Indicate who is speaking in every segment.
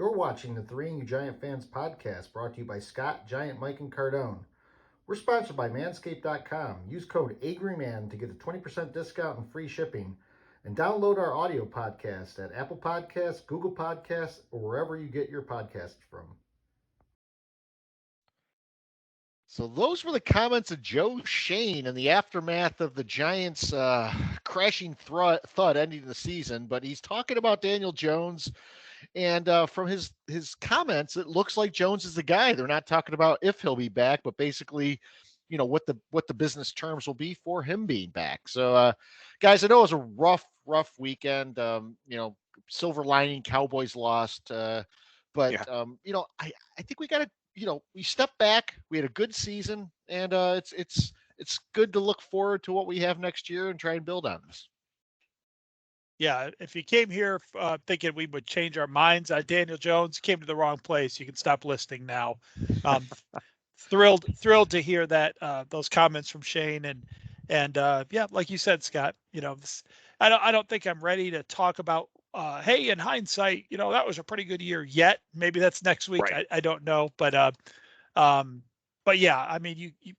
Speaker 1: You're watching the Three and You Giant Fans podcast brought to you by Scott, Giant, Mike and Cardone. We're sponsored by Manscaped.com. Use code AGREYMAN to get a 20% discount and free shipping. And download our audio podcast at Apple Podcasts, Google Podcasts, or wherever you get your podcasts from.
Speaker 2: So those were the comments of Joe Shane in the aftermath of the Giants' crashing thud ending the season. But he's talking about Daniel Jones, and from his comments, it looks like Jones is the guy. They're not talking about if he'll be back, but basically, what the business terms will be for him being back. So, guys, I know it was a rough weekend. Silver lining, Cowboys lost, but
Speaker 3: Yeah.
Speaker 2: I think we got to. We stepped back. We had a good season, and it's good to look forward to what we have next year and try and build on this.
Speaker 4: Yeah, if you came here thinking we would change our minds on Daniel Jones, came to the wrong place. You can stop listening now. Thrilled to hear that those comments from Shane and yeah, like you said, Scott. I don't think I'm ready to talk about. Hey, in hindsight, that was a pretty good year yet. Maybe that's next week.
Speaker 3: Right.
Speaker 4: I don't know, but yeah, I mean, you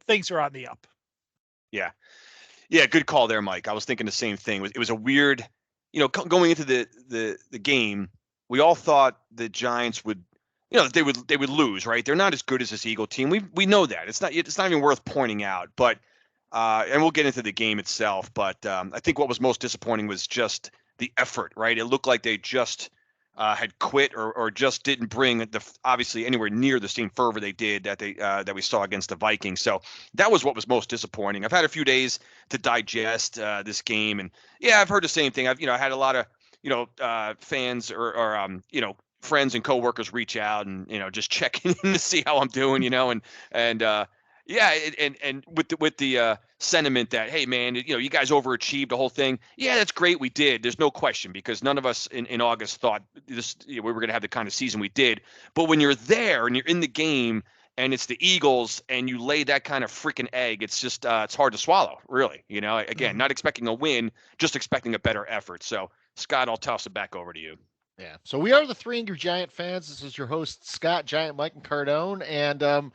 Speaker 4: things are on the up.
Speaker 3: Yeah. Yeah, good call there, Mike. I was thinking the same thing. It was a weird, going into the game, we all thought the Giants would, they would lose, right? They're not as good as this Eagle team. We know that. It's not even worth pointing out. But and we'll get into the game itself. But I think what was most disappointing was just the effort, right? It looked like they just had quit or just didn't bring obviously anywhere near the same fervor they did that we saw against the Vikings. So that was what was most disappointing. I've had a few days to digest this game, and yeah, I've heard the same thing. I've had a lot of fans or friends and coworkers reach out and just checking in to see how I'm doing, and yeah, and with the sentiment that, hey man, you guys overachieved the whole thing. Yeah, that's great. We did. There's no question, because none of us in August thought we were going to have the kind of season we did. But when you're there and you're in the game and it's the Eagles and you lay that kind of freaking egg, it's just it's hard to swallow, really. Again, not expecting a win, just expecting a better effort. So Scott, I'll toss it back over to you.
Speaker 2: Yeah. So we are the Three Angry Giant Fans. This is your host, Scott, Giant, Mike, and Cardone. And,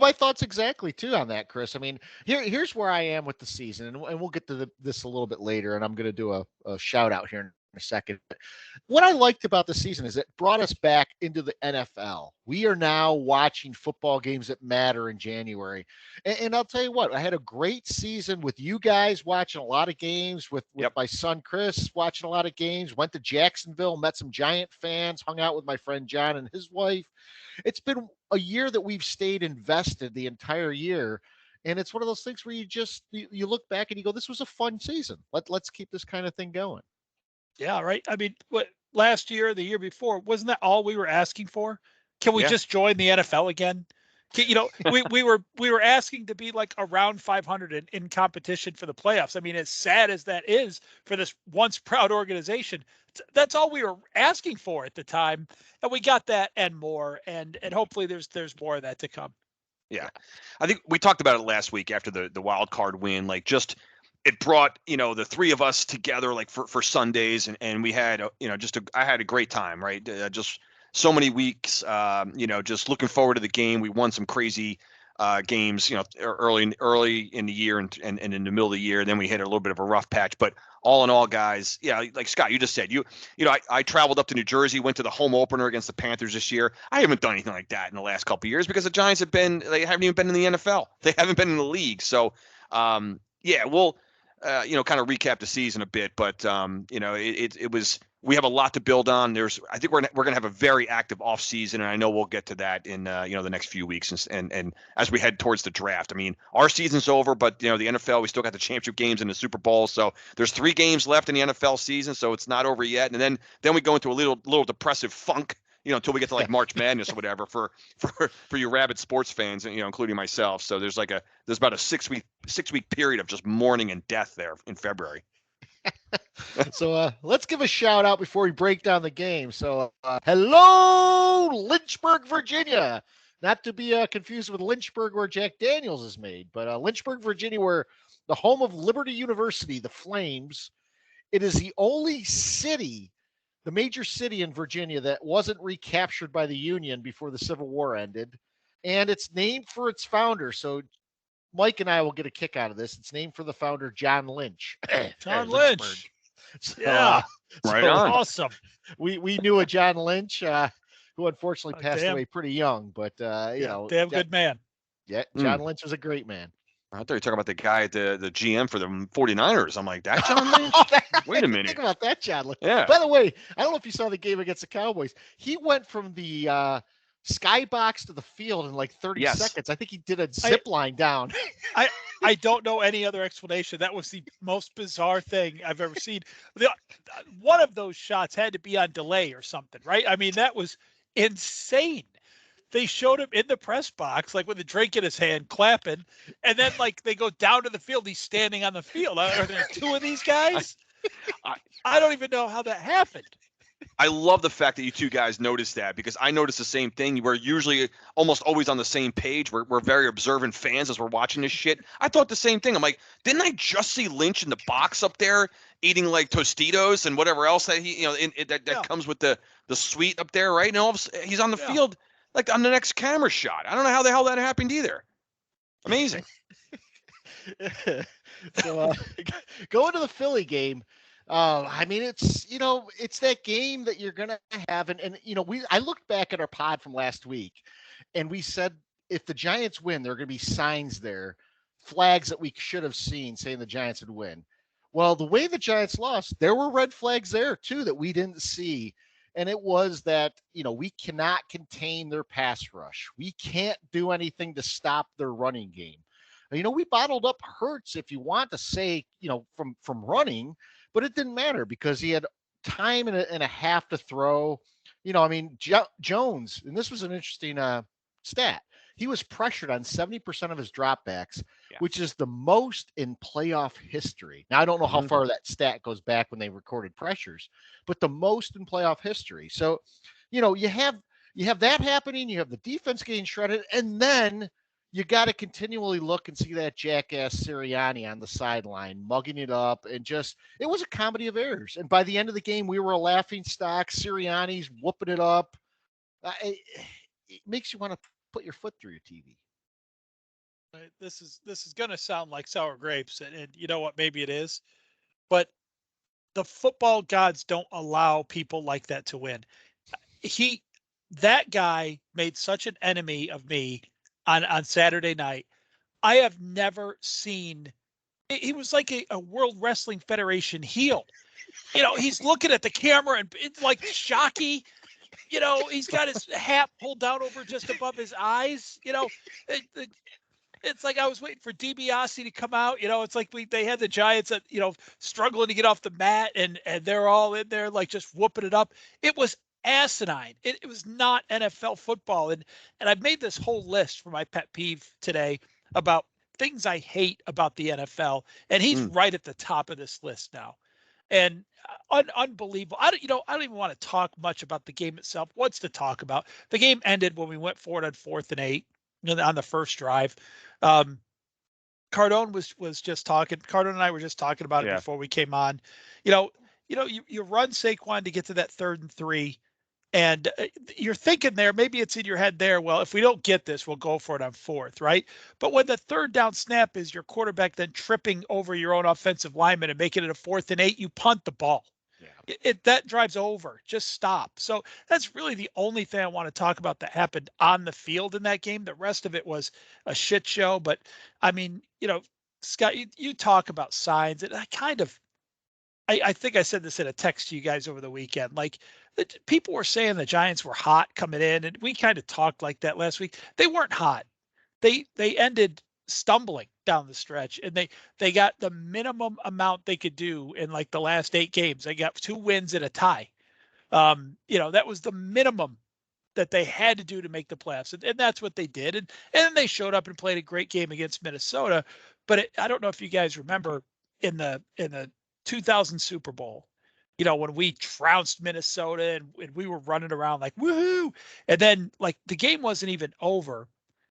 Speaker 2: my thoughts exactly, too, on that, Chris. I mean, here's where I am with the season, and we'll get to this a little bit later, and I'm going to do a shout-out here in a second. What I liked about the season is it brought us back into the NFL. We are now watching football games that matter in January. And I'll tell you what, I had a great season with you guys watching a lot of games, with my son Chris watching a lot of games, went to Jacksonville, met some Giant fans, hung out with my friend John and his wife. It's been a year that we've stayed invested the entire year. And it's one of those things where you look back and you go, this was a fun season. Let's keep this kind of thing going.
Speaker 4: Yeah, right. I mean, what last year, the year before, wasn't that all we were asking for? Can we just join the NFL again? We were asking to be like around 500 in competition for the playoffs. I mean, as sad as that is for this once proud organization, that's all we were asking for at the time, and we got that and more. And hopefully there's more of that to come.
Speaker 3: Yeah, I think we talked about it last week after the wild card win. Like, just it brought the three of us together, like for Sundays, and we had I had a great time, right? Just so many weeks, just looking forward to the game. We won some crazy games, early in the year and in the middle of the year. Then we hit a little bit of a rough patch, but all in all, guys, yeah, like Scott, you just said, I traveled up to New Jersey, went to the home opener against the Panthers this year. I haven't done anything like that in the last couple of years because the Giants they haven't even been in the NFL. They haven't been in the league. So, yeah, we'll, kind of recap the season a bit, but it was. We have a lot to build on. I think we're going to have a very active offseason, and I know we'll get to that in the next few weeks and as we head towards the draft. I mean, our season's over, but the NFL, we still got the championship games and the Super Bowl, so there's 3 games left in the NFL season, so it's not over yet. And then we go into a little depressive funk, until we get to like March Madness or whatever for you rabid sports fans, including myself. So there's about a 6 week period of just mourning and death there in February.
Speaker 2: So let's give a shout out before we break down the game. So hello, Lynchburg, Virginia. Not to be confused with Lynchburg, where Jack Daniels is made, but Lynchburg, Virginia, where the home of Liberty University, the Flames. It is the only city the major city in Virginia that wasn't recaptured by the Union before the Civil War ended, and it's named for its founder. So Mike and I will get a kick out of this. It's named for the founder, John Lynch.
Speaker 4: John
Speaker 2: Lynchburg.
Speaker 4: Lynch.
Speaker 2: So,
Speaker 4: Yeah.
Speaker 3: Right
Speaker 2: so
Speaker 3: on.
Speaker 4: Awesome.
Speaker 2: we knew a John Lynch who unfortunately passed
Speaker 4: damn.
Speaker 2: away pretty young, but you know,
Speaker 4: Damn good man.
Speaker 2: yeah, John Lynch was a great man.
Speaker 3: I thought you were talking about the guy at the GM for the 49ers. I'm like, that John Lynch? Wait a minute.
Speaker 2: Think about that, John Lynch.
Speaker 3: Yeah.
Speaker 2: By the way, I don't know if you saw the game against the Cowboys. He went from the skybox to the field in like 30 seconds. I think he did a zip line down.
Speaker 4: I don't know any other explanation. That was the most bizarre thing I've ever seen. One of those shots had to be on delay or something, right? I mean, that was insane. They showed him in the press box, like with a drink in his hand, clapping, and then like they go down to the field. He's standing on the field. Are there two of these guys? I don't even know how that happened.
Speaker 3: I love the fact that you two guys noticed that, because I noticed the same thing. We're usually almost always on the same page. We're very observant fans as we're watching this shit. I thought the same thing. I'm like, didn't I just see Lynch in the box up there eating like Tostitos and whatever else that he, that comes with the suite up there, right? And he's on the field like on the next camera shot. I don't know how the hell that happened either. Amazing.
Speaker 2: So going to the Philly game. I mean, it's that game that you're going to have. And I looked back at our pod from last week and we said, if the Giants win, there are going to be signs there, flags that we should have seen saying the Giants would win. Well, the way the Giants lost, there were red flags there too that we didn't see. And it was that, we cannot contain their pass rush. We can't do anything to stop their running game. We bottled up Hurts, if you want to say, from running, but it didn't matter because he had time and a half to throw. Jones, and this was an interesting stat. He was pressured on 70% of his dropbacks, which is the most in playoff history. Now, I don't know how far that stat goes back when they recorded pressures, but the most in playoff history. So, you have that happening. You have the defense getting shredded, and then you got to continually look and see that jackass Siriani on the sideline, mugging it up, and it was a comedy of errors. And by the end of the game, we were a laughing stock. Siriani's whooping it up. It makes you want to put your foot through your TV.
Speaker 4: This is going to sound like sour grapes, and you know what? Maybe it is, but the football gods don't allow people like that to win. That guy made such an enemy of me on Saturday night. I have never seen. He was like a World Wrestling Federation heel. He's looking at the camera and it's like shocky. He's got his hat pulled down over just above his eyes. It's like I was waiting for DiBiase to come out. It's like they had the Giants that, struggling to get off the mat and they're all in there like just whooping it up. It was asinine. It was not NFL football. And I've made this whole list for my pet peeve today about things I hate about the NFL. And he's right at the top of this list now. And unbelievable. I don't even want to talk much about the game itself. What's to talk about? The game ended when we went forward on 4th and 8 on the first drive. Cardone was just talking. Cardone and I were just talking about it before we came on. You run Saquon to get to that 3rd and 3. And you're thinking there, maybe it's in your head there, well, if we don't get this, we'll go for it on 4th, right? But when the 3rd down snap is your quarterback then tripping over your own offensive lineman and making it a 4th and 8, you punt the ball. Yeah. That drive's over. Just stop. So that's really the only thing I want to talk about that happened on the field in that game. The rest of it was a shit show. But, I mean, Scott, you talk about signs, and I think I said this in a text to you guys over the weekend. Like, people were saying the Giants were hot coming in, and we kind of talked like that last week. They weren't hot. They ended stumbling down the stretch, and they got the minimum amount they could do in like the last 8 games. They got 2 wins and a tie. That was the minimum that they had to do to make the playoffs, and that's what they did. And then they showed up and played a great game against Minnesota. But I don't know if you guys remember in the 2000 Super Bowl, when we trounced Minnesota and we were running around like, woohoo. And then like the game wasn't even over.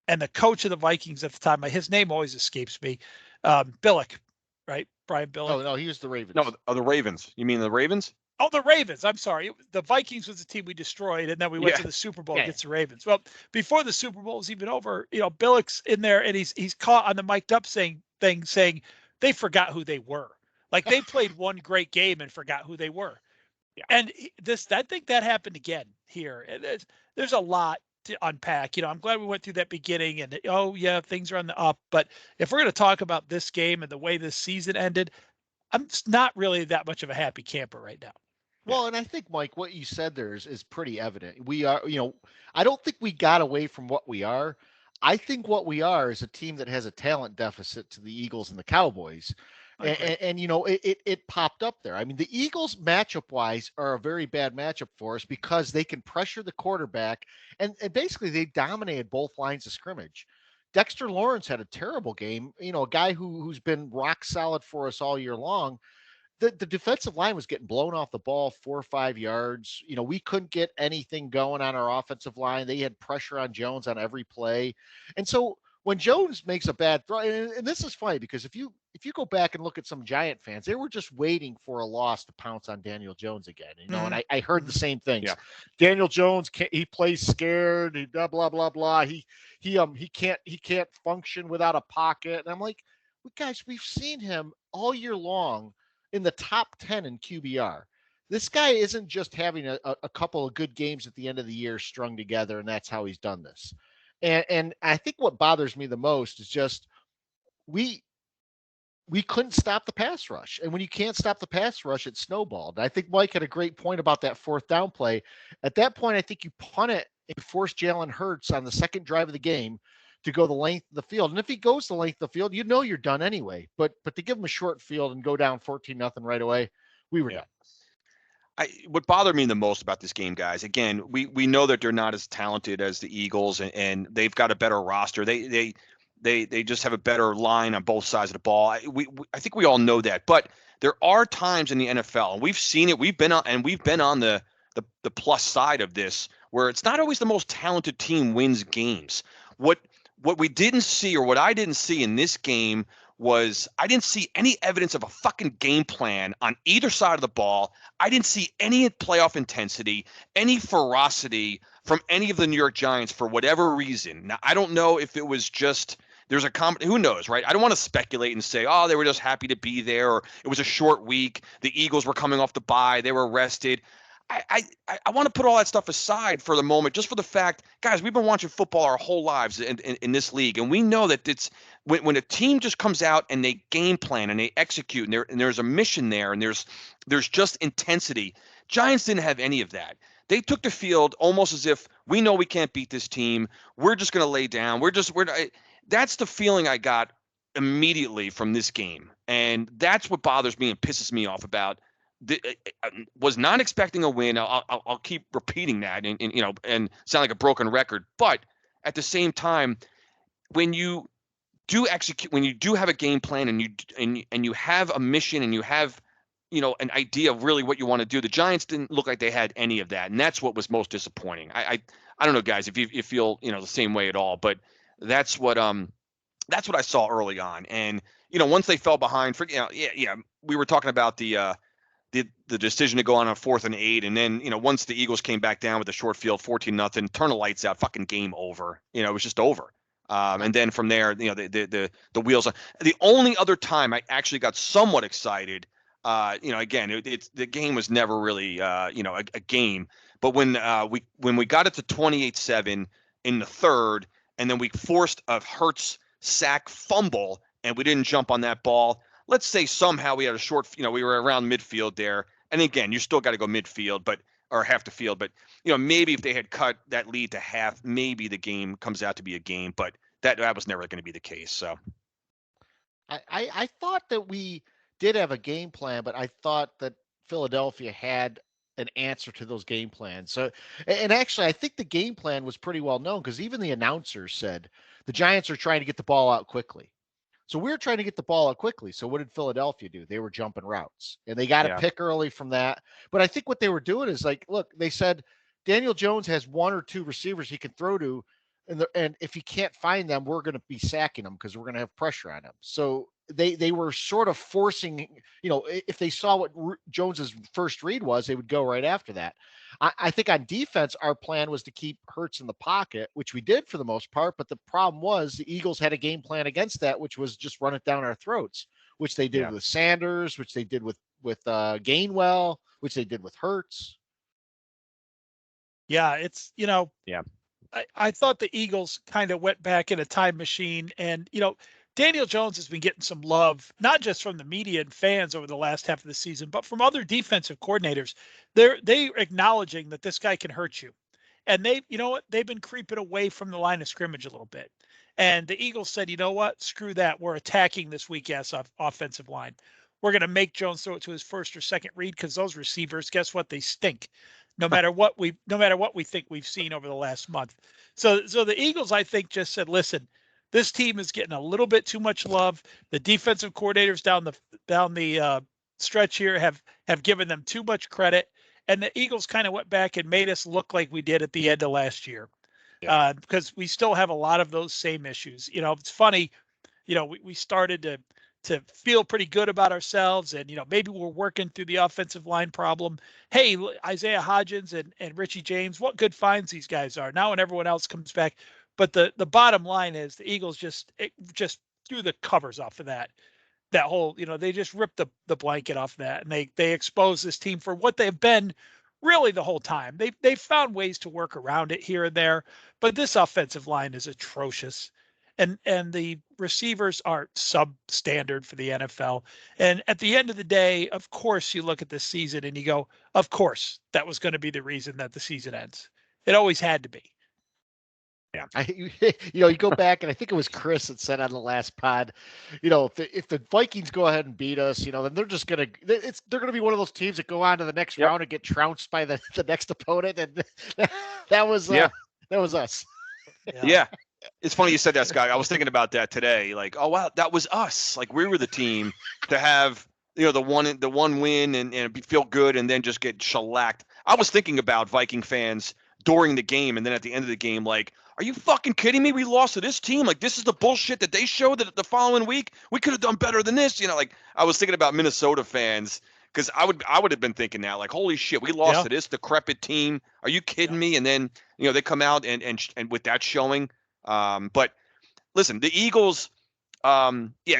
Speaker 4: And the coach of the Vikings at the time, his name always escapes me, Billick, right? Brian Billick.
Speaker 2: Oh, no, he was the Ravens.
Speaker 3: No, the Ravens. You mean the Ravens?
Speaker 4: Oh, the Ravens. I'm sorry. The Vikings was the team we destroyed, and then we went
Speaker 3: Yeah.
Speaker 4: to the Super Bowl
Speaker 2: Yeah.
Speaker 4: against the Ravens. Well, before the Super Bowl was even over, Billick's in there, and he's caught on the mic'd up saying they forgot who they were. Like they played one great game and forgot who they were.
Speaker 3: Yeah.
Speaker 4: And I think that happened again here. And there's a lot to unpack. I'm glad we went through that beginning and things are on the up. But if we're going to talk about this game and the way this season ended, I'm not really that much of a happy camper right now.
Speaker 2: Well, and I think, Mike, what you said there is pretty evident. We are, I don't think we got away from what we are. I think what we are is a team that has a talent deficit to the Eagles and the Cowboys. And it popped up there. I mean, the Eagles matchup wise are a very bad matchup for us because they can pressure the quarterback and basically they dominated both lines of scrimmage. Dexter Lawrence had a terrible game, a guy who's been rock solid for us all year long. The defensive line was getting blown off the ball 4 or 5 yards. We couldn't get anything going on our offensive line. They had pressure on Jones on every play. And so when Jones makes a bad throw, and this is funny because if you go back and look at some Giant fans, they were just waiting for a loss to pounce on Daniel Jones again. And I heard the same things.
Speaker 3: Yeah.
Speaker 2: Daniel Jones he plays scared, blah blah blah blah. He can't function without a pocket. And I'm like, guys, we've seen him all year long in the top 10 in QBR. This guy isn't just having a couple of good games at the end of the year strung together, and that's how he's done this. And I think what bothers me the most is just we couldn't stop the pass rush. And when you can't stop the pass rush, it snowballed. And I think Mike had a great point about that fourth down play. At that point, I think you punt it and force Jalen Hurts on the second drive of the game to go the length of the field. And if he goes the length of the field, you're done anyway. But to give him a short field and go down 14-0 right away, we were done.
Speaker 3: What bothered me the most about this game, guys, again, we know that they're not as talented as the Eagles, and they've got a better roster. They just have a better line on both sides of the ball. I think we all know that. But there are times in the NFL, and we've seen it. We've been on the plus side of this, where it's not always the most talented team wins games. What we didn't see, or what I didn't see in this game, was I didn't see any evidence of a fucking game plan on either side of the ball. I didn't see any playoff intensity, any ferocity from any of the New York Giants for whatever reason. Now, I don't know if it was just who knows, right? I don't want to speculate and say, oh, they were just happy to be there, or it was a short week. The Eagles were coming off the bye. They were rested. I want to put all that stuff aside for the moment, just for the fact, guys, we've been watching football our whole lives in this league, and we know that it's when a team just comes out and they game plan and they execute, and there's a mission there, and there's just intensity. Giants didn't have any of that. They took the field almost as if we know we can't beat this team. We're just going to lay down. That's the feeling I got immediately from this game, and that's what bothers me and pisses me off about. Was not expecting a win. I'll keep repeating that and sound like a broken record. But at the same time, when you do execute, when you do have a game plan and you have a mission and you have an idea of really what you want to do, the Giants didn't look like they had any of that, and that's what was most disappointing. I don't know, guys, if you feel the same way at all, but that's what I saw early on. And once they fell behind, we were talking about the decision to go on 4th and 8, and then once the Eagles came back down with a short field, 14-0, turn the lights out, fucking game over. It was just over. And then from there, the wheels. The only other time I actually got somewhat excited, again, the game was never really a game, but when we got it to 28-7 in the third, and then we forced a Hurts sack fumble, and we didn't jump on that ball. Let's say somehow we had a short, we were around midfield there. And again, you still got to go midfield, or half the field. But, maybe if they had cut that lead to half, maybe the game comes out to be a game. But that was never going to be the case. So
Speaker 2: I thought that we did have a game plan, but I thought that Philadelphia had an answer to those game plans. So, and actually, I think the game plan was pretty well known because even the announcers said the Giants are trying to get the ball out quickly. So we were trying to get the ball out quickly. So what did Philadelphia do? They were jumping routes, and they got to pick early from that. But I think what they were doing is look, they said Daniel Jones has 1 or 2 receivers he can throw to, and if he can't find them, we're going to be sacking them because we're going to have pressure on him. So they were sort of forcing, if they saw what Jones's first read was, they would go right after that. I think on defense, our plan was to keep Hurts in the pocket, which we did for the most part. But the problem was the Eagles had a game plan against that, which was just run it down our throats, which they did with Sanders, which they did with Gainwell, which they did with Hurts.
Speaker 4: Yeah, it's, I thought the Eagles kind of went back in a time machine, and Daniel Jones has been getting some love, not just from the media and fans over the last half of the season, but from other defensive coordinators. They're acknowledging that this guy can hurt you. And they've been creeping away from the line of scrimmage a little bit. And the Eagles said, you know what? Screw that. We're attacking this weak ass offensive line. We're going to make Jones throw it to his first or second read, because those receivers, guess what? They stink. No matter what we think we've seen over the last month. So the Eagles, I think, just said, listen, this team is getting a little bit too much love. The defensive coordinators down the stretch here have given them too much credit, and the Eagles kind of went back and made us look like we did at the end of last year, because we still have a lot of those same issues. It's funny. We started to feel pretty good about ourselves, and maybe we're working through the offensive line problem. Hey, Isaiah Hodgins and Richie James, what good finds these guys are now, when everyone else comes back. But the bottom line is the Eagles just threw the covers off of that whole, they just ripped the blanket off that, and they exposed this team for what they've been really the whole time. They've found ways to work around it here and there, but this offensive line is atrocious. And the receivers are substandard for the NFL. And at the end of the day, of course, you look at this season and you go, of course, that was going to be the reason that the season ends. It always had to be.
Speaker 2: Yeah. You go back, and I think it was Chris that said on the last pod, if the Vikings go ahead and beat us, then they're just they're gonna be one of those teams that go on to the next round and get trounced by the next opponent, and that was us.
Speaker 3: Yeah. It's funny you said that, Scott. I was thinking about that today. Like, oh wow, that was us. Like, we were the team to have the one win and feel good, and then just get shellacked. I was thinking about Viking fans during the game, and then at the end of the game, like, are you fucking kidding me? We lost to this team. Like, this is the bullshit that they showed that the following week we could have done better than this. Like, I was thinking about Minnesota fans, because I would have been thinking that, like, holy shit, we lost to this decrepit team. Are you kidding me? And then they come out and with that showing. But listen, the Eagles,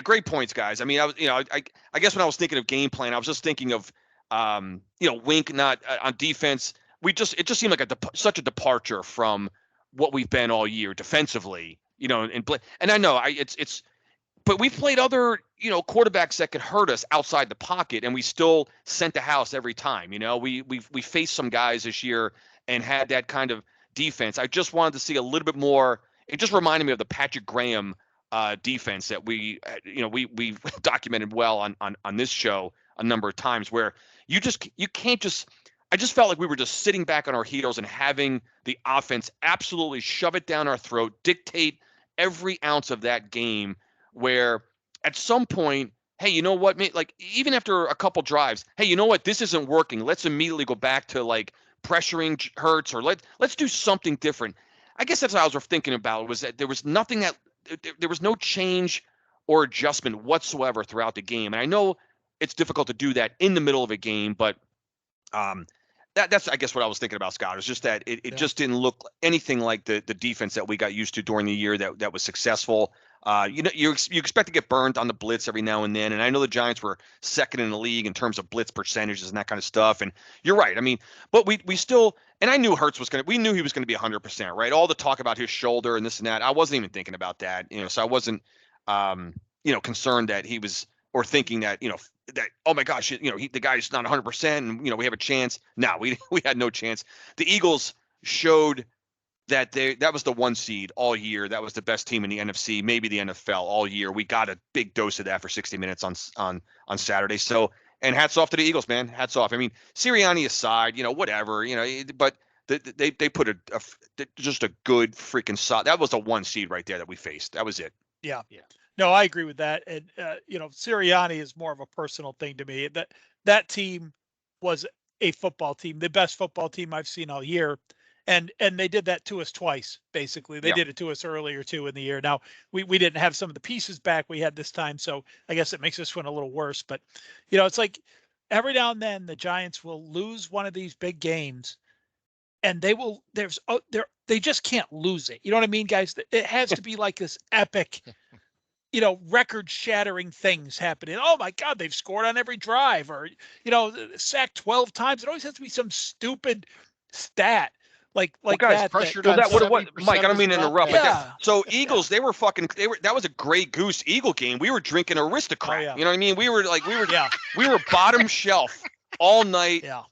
Speaker 3: great points, guys. I mean, I guess when I was thinking of game plan, I was just thinking of, Wink not on defense. It just seemed like such a departure from what we've been all year defensively, and I know but we've played other, quarterbacks that could hurt us outside the pocket, and we still sent the house every time. We faced some guys this year and had that kind of defense. I just wanted to see a little bit more. It just reminded me of the Patrick Graham defense that we documented well on this show a number of times, where you can't just. I just felt like we were just sitting back on our heels and having the offense absolutely shove it down our throat, dictate every ounce of that game, where at some point, hey, you know what, like, even after a couple drives, hey, you know what, this isn't working. Let's immediately go back to, like, pressuring Hurts, or let's do something different. I guess that's what I was thinking about, was that there was no change or adjustment whatsoever throughout the game. And I know it's difficult to do that in the middle of a game, but that's I guess what I was thinking about, Scott. It was just that it just didn't look anything like the defense that we got used to during the year that was successful. You expect to get burned on the blitz every now and then, and I know the Giants were second in the league in terms of blitz percentages and that kind of stuff. And you're right. I mean, but we still, and I knew Hurts we knew he was going to be 100%, right? All the talk about his shoulder and this and that, I wasn't even thinking about that, so I wasn't, concerned that he was, or thinking that, that, oh my gosh, the guy's not 100%, and we have a chance. No, we had no chance. The Eagles showed that that was the 1 seed all year. That was the best team in the NFC, maybe the NFL all year. We got a big dose of that for 60 minutes on Saturday. So, and hats off to the Eagles, man. Hats off. I mean, Siriani aside, whatever, but they put just a good freaking shot. That was a 1 seed right there that we faced. That was it.
Speaker 4: Yeah. No, I agree with that. And, Sirianni is more of a personal thing to me. That team was a football team, the best football team I've seen all year. And they did that to us twice, basically. They did it to us earlier too in the year. Now we didn't have some of the pieces back we had this time, so I guess it makes this one a little worse. But it's like every now and then the Giants will lose one of these big games, and they just can't lose it. You know what I mean, guys? It has to be like this epic, record-shattering things happening. Oh my God, they've scored on every drive, or sacked 12 times. It always has to be some stupid stat like
Speaker 3: guys,
Speaker 4: that.
Speaker 2: pressured
Speaker 3: Well,
Speaker 2: on
Speaker 3: what Mike, I don't mean to interrupt.
Speaker 4: Yeah.
Speaker 3: So Eagles, they were that was a Grey Goose Eagle game. We were drinking Aristocrat.
Speaker 4: Oh, yeah.
Speaker 3: You know what I mean? We were bottom shelf all night.
Speaker 4: Yeah.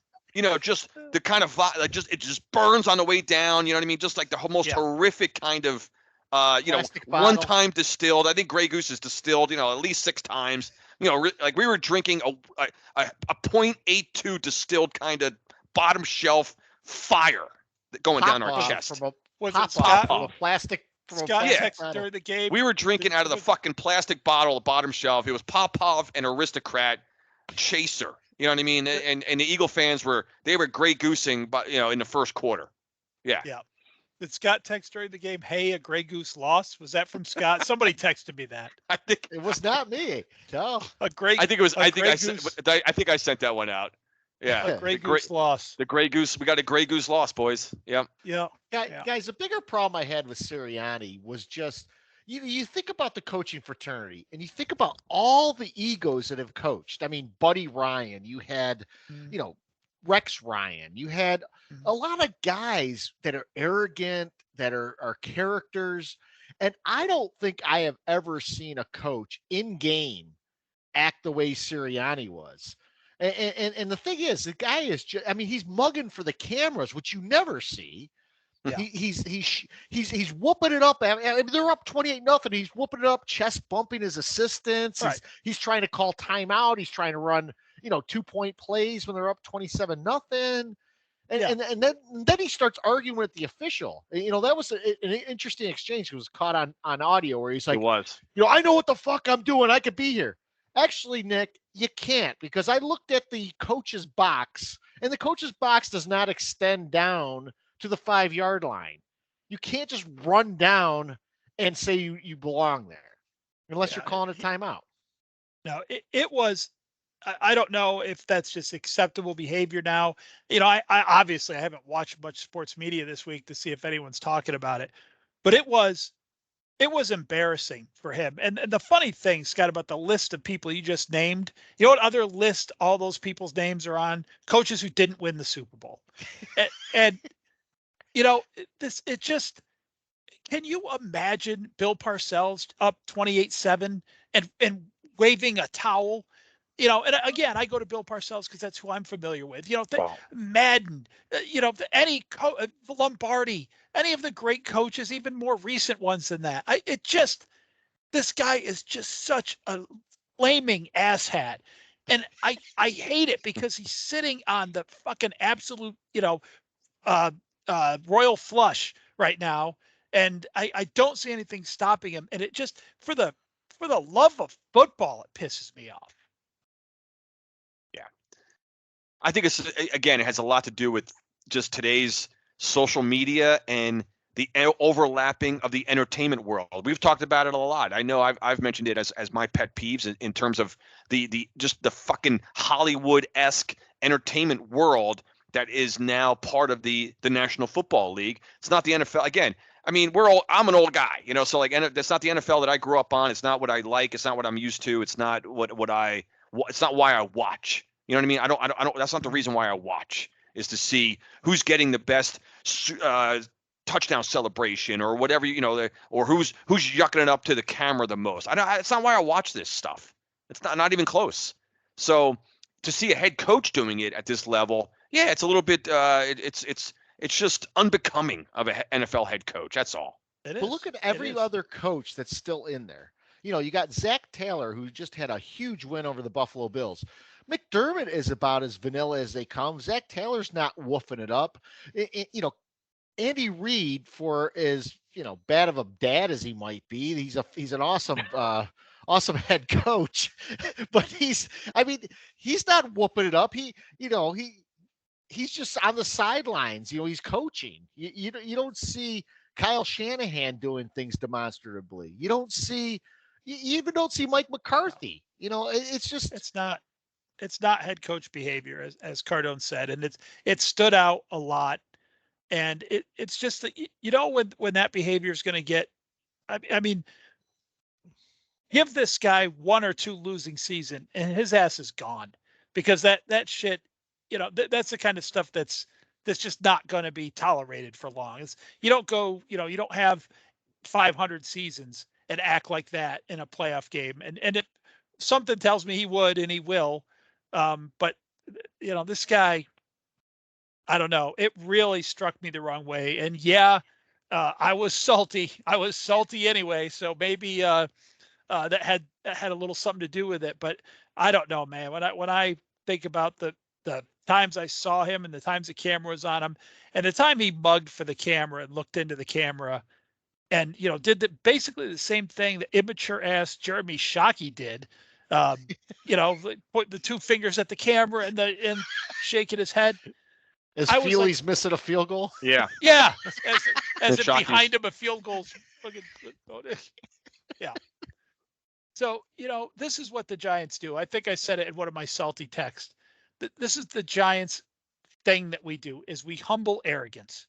Speaker 3: Just the kind of it just burns on the way down. You know what I mean? Just like the most horrific kind of
Speaker 2: Plastic bottle.
Speaker 3: one time distilled. I think Grey Goose is distilled, at least 6 times. Like we were drinking a 0.82 distilled kind of bottom shelf fire going down our chest.
Speaker 4: Was it Scott?
Speaker 2: From a plastic.
Speaker 4: Scott texted during the game.
Speaker 3: We were drinking out of the fucking plastic bottle, the bottom shelf. It was Popov and Aristocrat Chaser. You know what I mean? And the Eagle fans were Grey Goosing, but in the first quarter. Yeah.
Speaker 4: Yeah. Did Scott text during the game, "Hey, a Grey Goose lost"? Was that from Scott? Somebody texted me that.
Speaker 3: I think
Speaker 2: It was not me. No.
Speaker 3: I think it was. I think I sent that one out. Yeah.
Speaker 4: A Grey Goose loss.
Speaker 3: The Grey Goose. We got a Grey Goose loss, boys. Yep.
Speaker 4: Yeah.
Speaker 2: Guys, the bigger problem I had with Sirianni was just you think about the coaching fraternity, and you think about all the egos that have coached. I mean, Buddy Ryan, you had, Rex Ryan, you had a lot of guys that are arrogant, that are characters. And I don't think I have ever seen a coach in game act the way Sirianni was. And the thing is, the guy is just, he's mugging for the cameras, which you never see.
Speaker 4: Yeah.
Speaker 2: He's whooping it up. They're up 28-0. He's whooping it up, chest bumping his assistants.
Speaker 4: Right.
Speaker 2: He's trying to call timeout. He's trying to run, 2-point plays when they're up 27-0. And then he starts arguing with the official. That was an interesting exchange. It was caught on audio where he's like,
Speaker 3: it was.
Speaker 2: I know what the fuck I'm doing. I could be here. Actually, Nick, you can't, because I looked at the coach's box, and the coach's box does not extend down to the 5-yard line. You can't just run down and say you belong there unless you're calling a timeout.
Speaker 4: No, it was. I don't know if that's just acceptable behavior now. I obviously I haven't watched much sports media this week to see if anyone's talking about it, but it was embarrassing for him. And the funny thing, Scott, about the list of people you just named, what other list all those people's names are on? Coaches who didn't win the Super Bowl. and can you imagine Bill Parcells up 28-7 and waving a towel? And again, I go to Bill Parcells because that's who I'm familiar with. Madden, Lombardi, any of the great coaches, even more recent ones than that. This guy is just such a flaming asshat. And I hate it because he's sitting on the fucking absolute, royal flush right now. And I don't see anything stopping him. And it just, for the love of football, it pisses me off.
Speaker 3: I think it has a lot to do with just today's social media and the overlapping of the entertainment world. We've talked about it a lot. I know I've mentioned it as my pet peeves in terms of the fucking Hollywood-esque entertainment world that is now part of the National Football League. It's not the NFL. Again, I'm an old guy, so that's not the NFL that I grew up on. It's not what I like. It's not what I'm used to. It's not it's not why I watch. You know what I mean? I don't. That's not the reason why I watch, is to see who's getting the best touchdown celebration or whatever, or who's yucking it up to the camera the most. It's not why I watch this stuff. It's not even close. So to see a head coach doing it at this level, yeah, it's a little bit. It's just unbecoming of an NFL head coach. That's all.
Speaker 2: But look at every other coach that's still in there. You got Zach Taylor, who just had a huge win over the Buffalo Bills. McDermott is about as vanilla as they come. Zach Taylor's not woofing it up. Andy Reid, for as bad of a dad as he might be, he's an awesome awesome head coach. But he's not whooping it up. he's just on the sidelines. He's coaching. You don't see Kyle Shanahan doing things demonstratively. You even don't see Mike McCarthy. It's just
Speaker 4: it's not head coach behavior, as Cardone said, and it stood out a lot. And it's just that when that behavior is going to get, I mean, give this guy 1 or 2 losing season and his ass is gone, because that shit, that's the kind of stuff that's just not going to be tolerated for long. You don't have 500 seasons and act like that in a playoff game. And if something tells me he would, and he will, but this guy, I don't know. It really struck me the wrong way. And yeah, I was salty. I was salty anyway. So maybe that had a little something to do with it. But I don't know, man. When I think about the times I saw him and the times the camera was on him, and the time he mugged for the camera and looked into the camera, and did basically the same thing that immature ass Jeremy Shockey did. Put the 2 fingers at the camera and shaking his head.
Speaker 2: As Feely's missing a field goal.
Speaker 3: Yeah.
Speaker 4: Yeah. As if behind him a field goal. Yeah. So, this is what the Giants do. I think I said it in one of my salty texts. This is the Giants thing that we do, is we humble arrogance.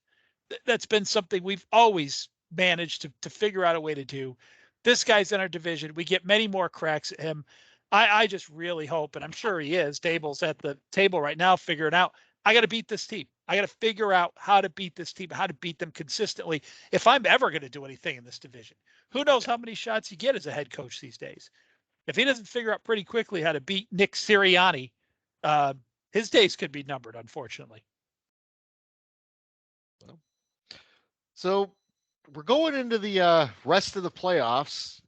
Speaker 4: That's been something we've always managed to figure out a way to do. This guy's in our division. We get many more cracks at him. I just really hope, and I'm sure he is, Dable's at the table right now figuring out, I got to beat this team. I got to figure out how to beat this team, how to beat them consistently if I'm ever going to do anything in this division. Who knows how many shots you get as a head coach these days? If he doesn't figure out pretty quickly how to beat Nick Siriani, his days could be numbered, unfortunately.
Speaker 2: So we're going into the rest of the playoffs.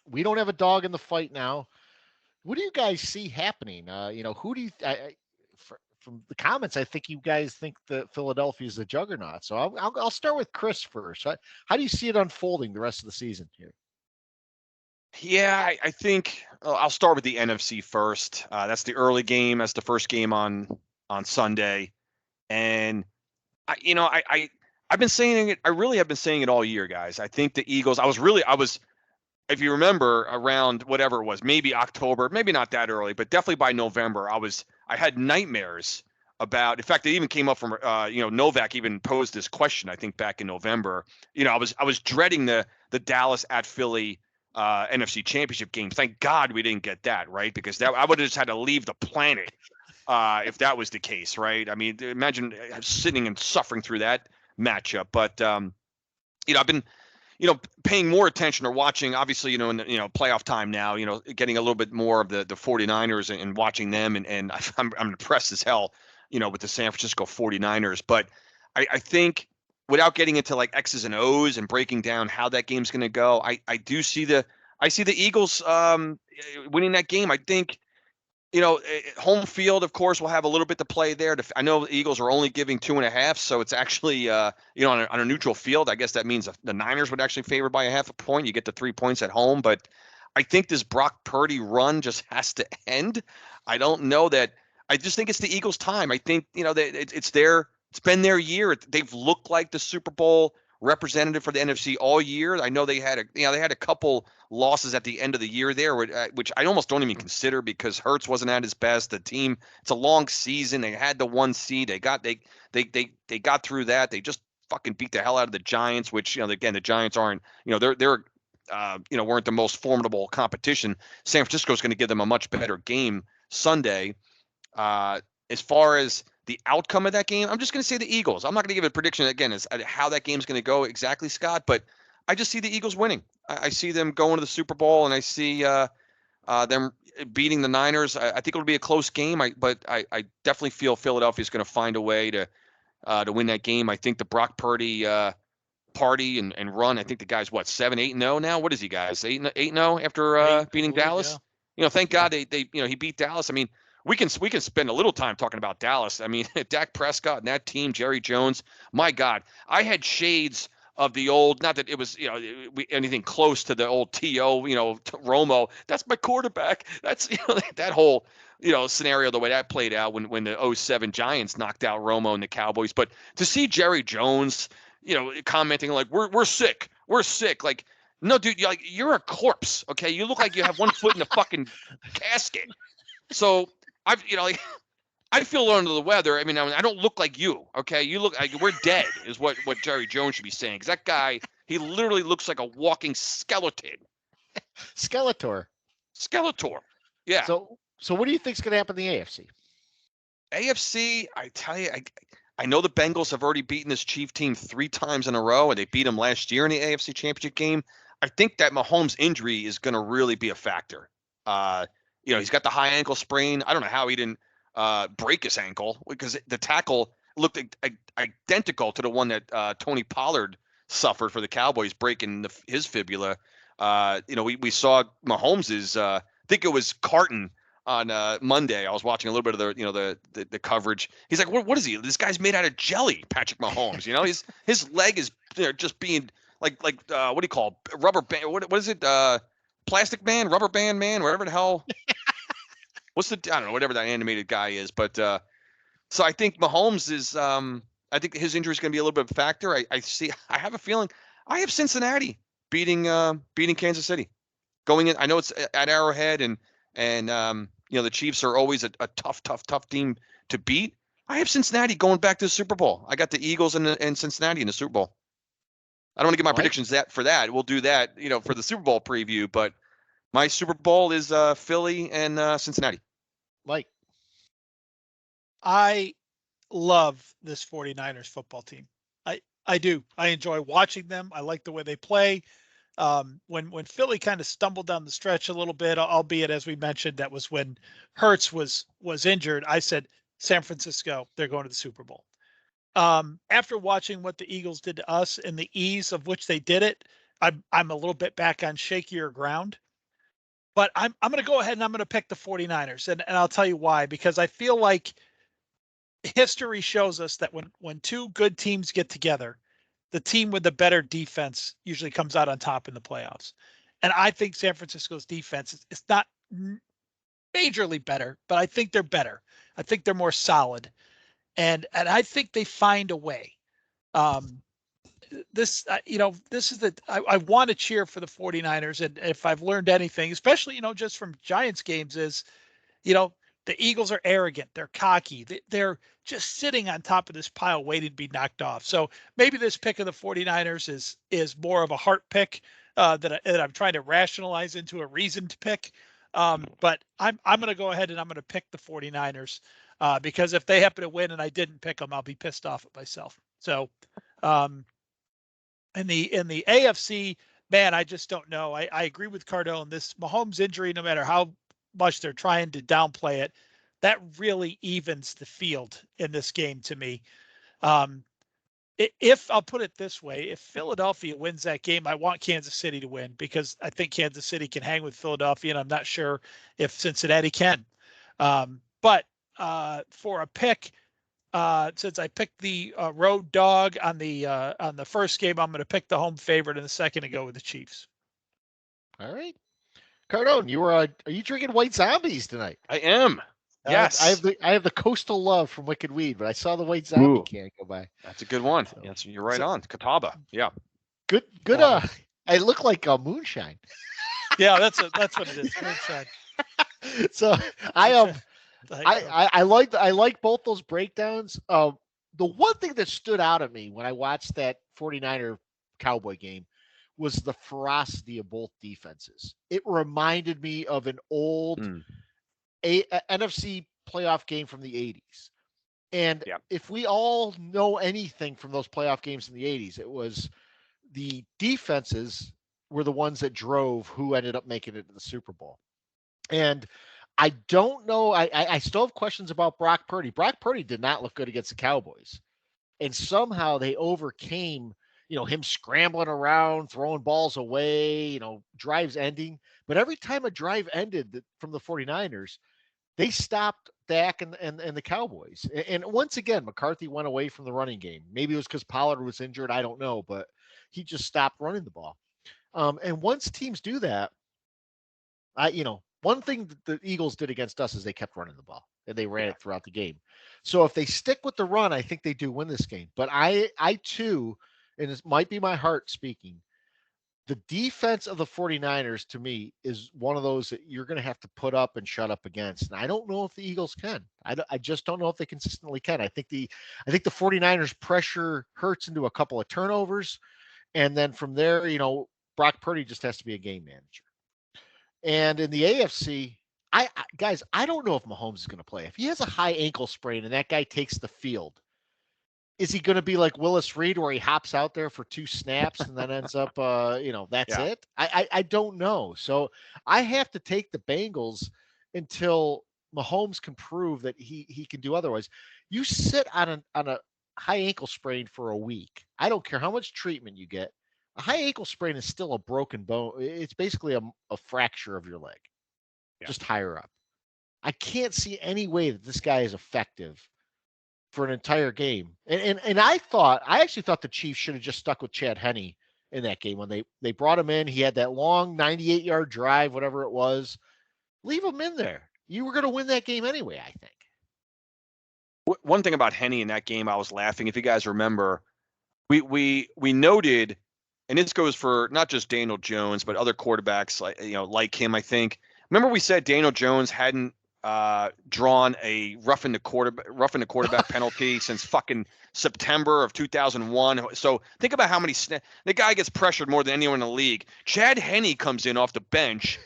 Speaker 2: We don't have a dog in the fight now. What do you guys see happening? Who do you from the comments, I think you guys think that Philadelphia is the juggernaut. So I'll start with Chris first. How do you see it unfolding the rest of the season here?
Speaker 3: Yeah, I think I'll start with the NFC first. That's the early game. That's the first game on Sunday. And I've been saying it. I really have been saying it all year, guys. I think the Eagles, if you remember, around whatever it was, maybe October, maybe not that early, but definitely by November, I had nightmares about. In fact, it even came up from Novak even posed this question, I think, back in November. I was dreading the Dallas at Philly NFC Championship game. Thank God we didn't get that, right? Because I would have just had to leave the planet if that was the case, right? I mean, imagine sitting and suffering through that matchup. But I've been paying more attention or watching, obviously, in playoff time now, getting a little bit more of the 49ers and watching them. And I'm impressed as hell, with the San Francisco 49ers. But I think, without getting into like X's and O's and breaking down how that game's going to go, I see the Eagles winning that game. I think, home field, of course, will have a little bit to play there. I know the Eagles are only giving 2.5, so it's actually, on a neutral field. I guess that means the Niners would actually favor by 0.5 point. You get the 3 points at home, but I think this Brock Purdy run just has to end. I don't know that. I just think it's the Eagles' time. I think, it's been their year. They've looked like the Super Bowl representative for the NFC all year. I know they had a couple losses at the end of the year there, which I almost don't even consider, because Hurts wasn't at his best. The team, it's a long season. They had the 1 seed. They got through that. They just fucking beat the hell out of the Giants, which, again, the Giants aren't, they're weren't the most formidable competition. San Francisco's going to give them a much better game Sunday. As far as the outcome of that game, I'm just going to say the Eagles. I'm not going to give a prediction again as how that game's going to go exactly, Scott, but I just see the Eagles winning. I see them going to the Super Bowl, and I see them beating the Niners. I think it'll be a close game, but I definitely feel Philadelphia is going to find a way to win that game. I think the Brock Purdy party and run, I think the guy's 7-8-0 now. What is he, guys? 8-0 after beating Dallas? Yeah. Thank God they he beat Dallas. I mean, we can spend a little time talking about Dallas. I mean, Dak Prescott and that team, Jerry Jones. My God, I had shades of the old, not that it was, anything close to the old T.O., Romo. That's my quarterback. That's, that whole, scenario, the way that played out when the 07 Giants knocked out Romo and the Cowboys. But to see Jerry Jones, commenting like, we're sick. We're sick. Like, no, dude, you're a corpse. Okay. You look like you have one foot in a fucking casket. So I feel under the weather. I mean, I don't look like you. Okay. You look like we're dead is what Jerry Jones should be saying. Cause that guy, he literally looks like a walking skeleton.
Speaker 2: Skeletor.
Speaker 3: Yeah.
Speaker 2: So what do you think's going to happen in the AFC?
Speaker 3: AFC, I tell you, I know the Bengals have already beaten this Chief team 3 times in a row, and they beat them last year in the AFC Championship game. I think that Mahomes' injury is going to really be a factor. He's got the high ankle sprain. I don't know how he didn't break his ankle because the tackle looked identical to the one that Tony Pollard suffered for the Cowboys, breaking his fibula. We saw Mahomes's. I think it was Carton on Monday. I was watching a little bit of the coverage. He's like, what is he? This guy's made out of jelly, Patrick Mahomes. His leg is just being like what do you call it? Rubber band? What is it? Plastic man, rubber band man, whatever the hell. I don't know, whatever that animated guy is. But so I think Mahomes is. I think his injury is going to be a little bit of a factor. I have a feeling. I have Cincinnati beating Kansas City, going in. I know it's at Arrowhead, and the Chiefs are always a tough team to beat. I have Cincinnati going back to the Super Bowl. I got the Eagles and Cincinnati in the Super Bowl. I don't want to give my predictions for that. We'll do that, for the Super Bowl preview. But my Super Bowl is Philly and Cincinnati.
Speaker 2: Mike.
Speaker 4: I love this 49ers football team. I do. I enjoy watching them. I like the way they play. When Philly kind of stumbled down the stretch a little bit, albeit as we mentioned, that was when Hurts was injured. I said, San Francisco, they're going to the Super Bowl. After watching what the Eagles did to us and the ease of which they did it, I'm a little bit back on shakier ground. But I'm going to go ahead and I'm going to pick the 49ers. And I'll tell you why, because I feel like history shows us that when 2 good teams get together, the team with the better defense usually comes out on top in the playoffs. And I think San Francisco's defense is not majorly better, but I think they're better. I think they're more solid. And I think they find a way. This is I want to cheer for the 49ers. And if I've learned anything, especially, just from Giants games is, the Eagles are arrogant. They're cocky. They're just sitting on top of this pile waiting to be knocked off. So maybe this pick of the 49ers is more of a heart pick that I'm trying to rationalize into a reasoned pick. But I'm going to go ahead and I'm going to pick the 49ers because if they happen to win and I didn't pick them, I'll be pissed off at myself. So in the AFC, man, I just don't know. I agree with Cardone. This Mahomes injury, no matter how much they're trying to downplay it, that really evens the field in this game to me. If I'll put it this way, if Philadelphia wins that game, I want Kansas City to win because I think Kansas City can hang with Philadelphia, and I'm not sure if Cincinnati can. But for a pick, since I picked the road dog on the first game, I'm going to pick the home favorite, and the second to go with the Chiefs.
Speaker 2: All right. Cardone, are you drinking White Zombies tonight?
Speaker 3: I am. Yes.
Speaker 2: I have the Coastal Love from Wicked Weed, but I saw the White Zombie can go by.
Speaker 3: That's a good one. So, yes, you're right on. Catawba. Yeah.
Speaker 2: Good. I look like moonshine.
Speaker 4: Yeah, that's what it is. Moonshine.
Speaker 2: So I like both those breakdowns. The one thing that stood out at me when I watched that 49er Cowboy game was the ferocity of both defenses. It reminded me of an old NFC playoff game from the 80s. And if we all know anything from those playoff games in the 80s, it was the defenses were the ones that drove who ended up making it to the Super Bowl. And I don't know. I still have questions about Brock Purdy. Brock Purdy did not look good against the Cowboys. And somehow they overcame, him scrambling around, throwing balls away, drives ending. But every time a drive ended from the 49ers, They stopped Dak and the Cowboys. And once again, McCarthy went away from the running game. Maybe it was because Pollard was injured. I don't know, but he just stopped running the ball. And once teams do that, one thing that the Eagles did against us is they kept running the ball and they ran it throughout the game. So if they stick with the run, I think they do win this game. But I too, and it might be my heart speaking, the defense of the 49ers to me is one of those that you're going to have to put up and shut up against. And I don't know if the Eagles can. I just don't know if they consistently can. I think the 49ers pressure Hurts into a couple of turnovers. And then from there, Brock Purdy just has to be a game manager. And in the AFC, guys, I don't know if Mahomes is going to play. If he has a high ankle sprain and that guy takes the field, is he going to be like Willis Reed where he hops out there for 2 snaps and then ends up, that's it? I don't know. So I have to take the Bengals until Mahomes can prove that he can do otherwise. You sit on a high ankle sprain for a week. I don't care how much treatment you get. A high ankle sprain is still a broken bone. It's basically a fracture of your leg, just higher up. I can't see any way that this guy is effective for an entire game. And I actually thought the Chiefs should have just stuck with Chad Henne in that game when they brought him in. He had that long 98-yard drive, whatever it was. Leave him in there. You were going to win that game anyway, I think.
Speaker 3: One thing about Henne in that game, I was laughing. If you guys remember, we noted, and this goes for not just Daniel Jones, but other quarterbacks like him, I think. Remember we said Daniel Jones hadn't drawn a roughing the quarterback penalty since fucking September of 2001. So think about how many the guy gets pressured more than anyone in the league. Chad Henne comes in off the bench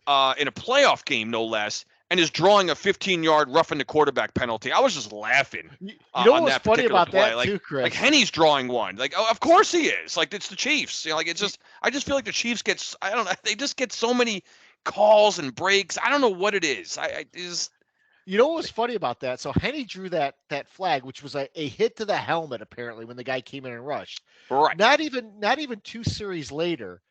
Speaker 3: in a playoff game, no less, and is drawing a 15-yard roughing the quarterback penalty. I was just laughing.
Speaker 2: You know
Speaker 3: on
Speaker 2: what's
Speaker 3: that
Speaker 2: funny about
Speaker 3: play.
Speaker 2: that too, Chris?
Speaker 3: Like Henne's drawing one. Like, oh, of course he is. Like, it's the Chiefs. It's just I just feel like the Chiefs I don't know. They just get so many calls and breaks. I don't know what it is.
Speaker 2: You know what was funny about that? So Henne drew that flag, which was a hit to the helmet, apparently, when the guy came in and rushed.
Speaker 3: Right.
Speaker 2: Not even 2 series later,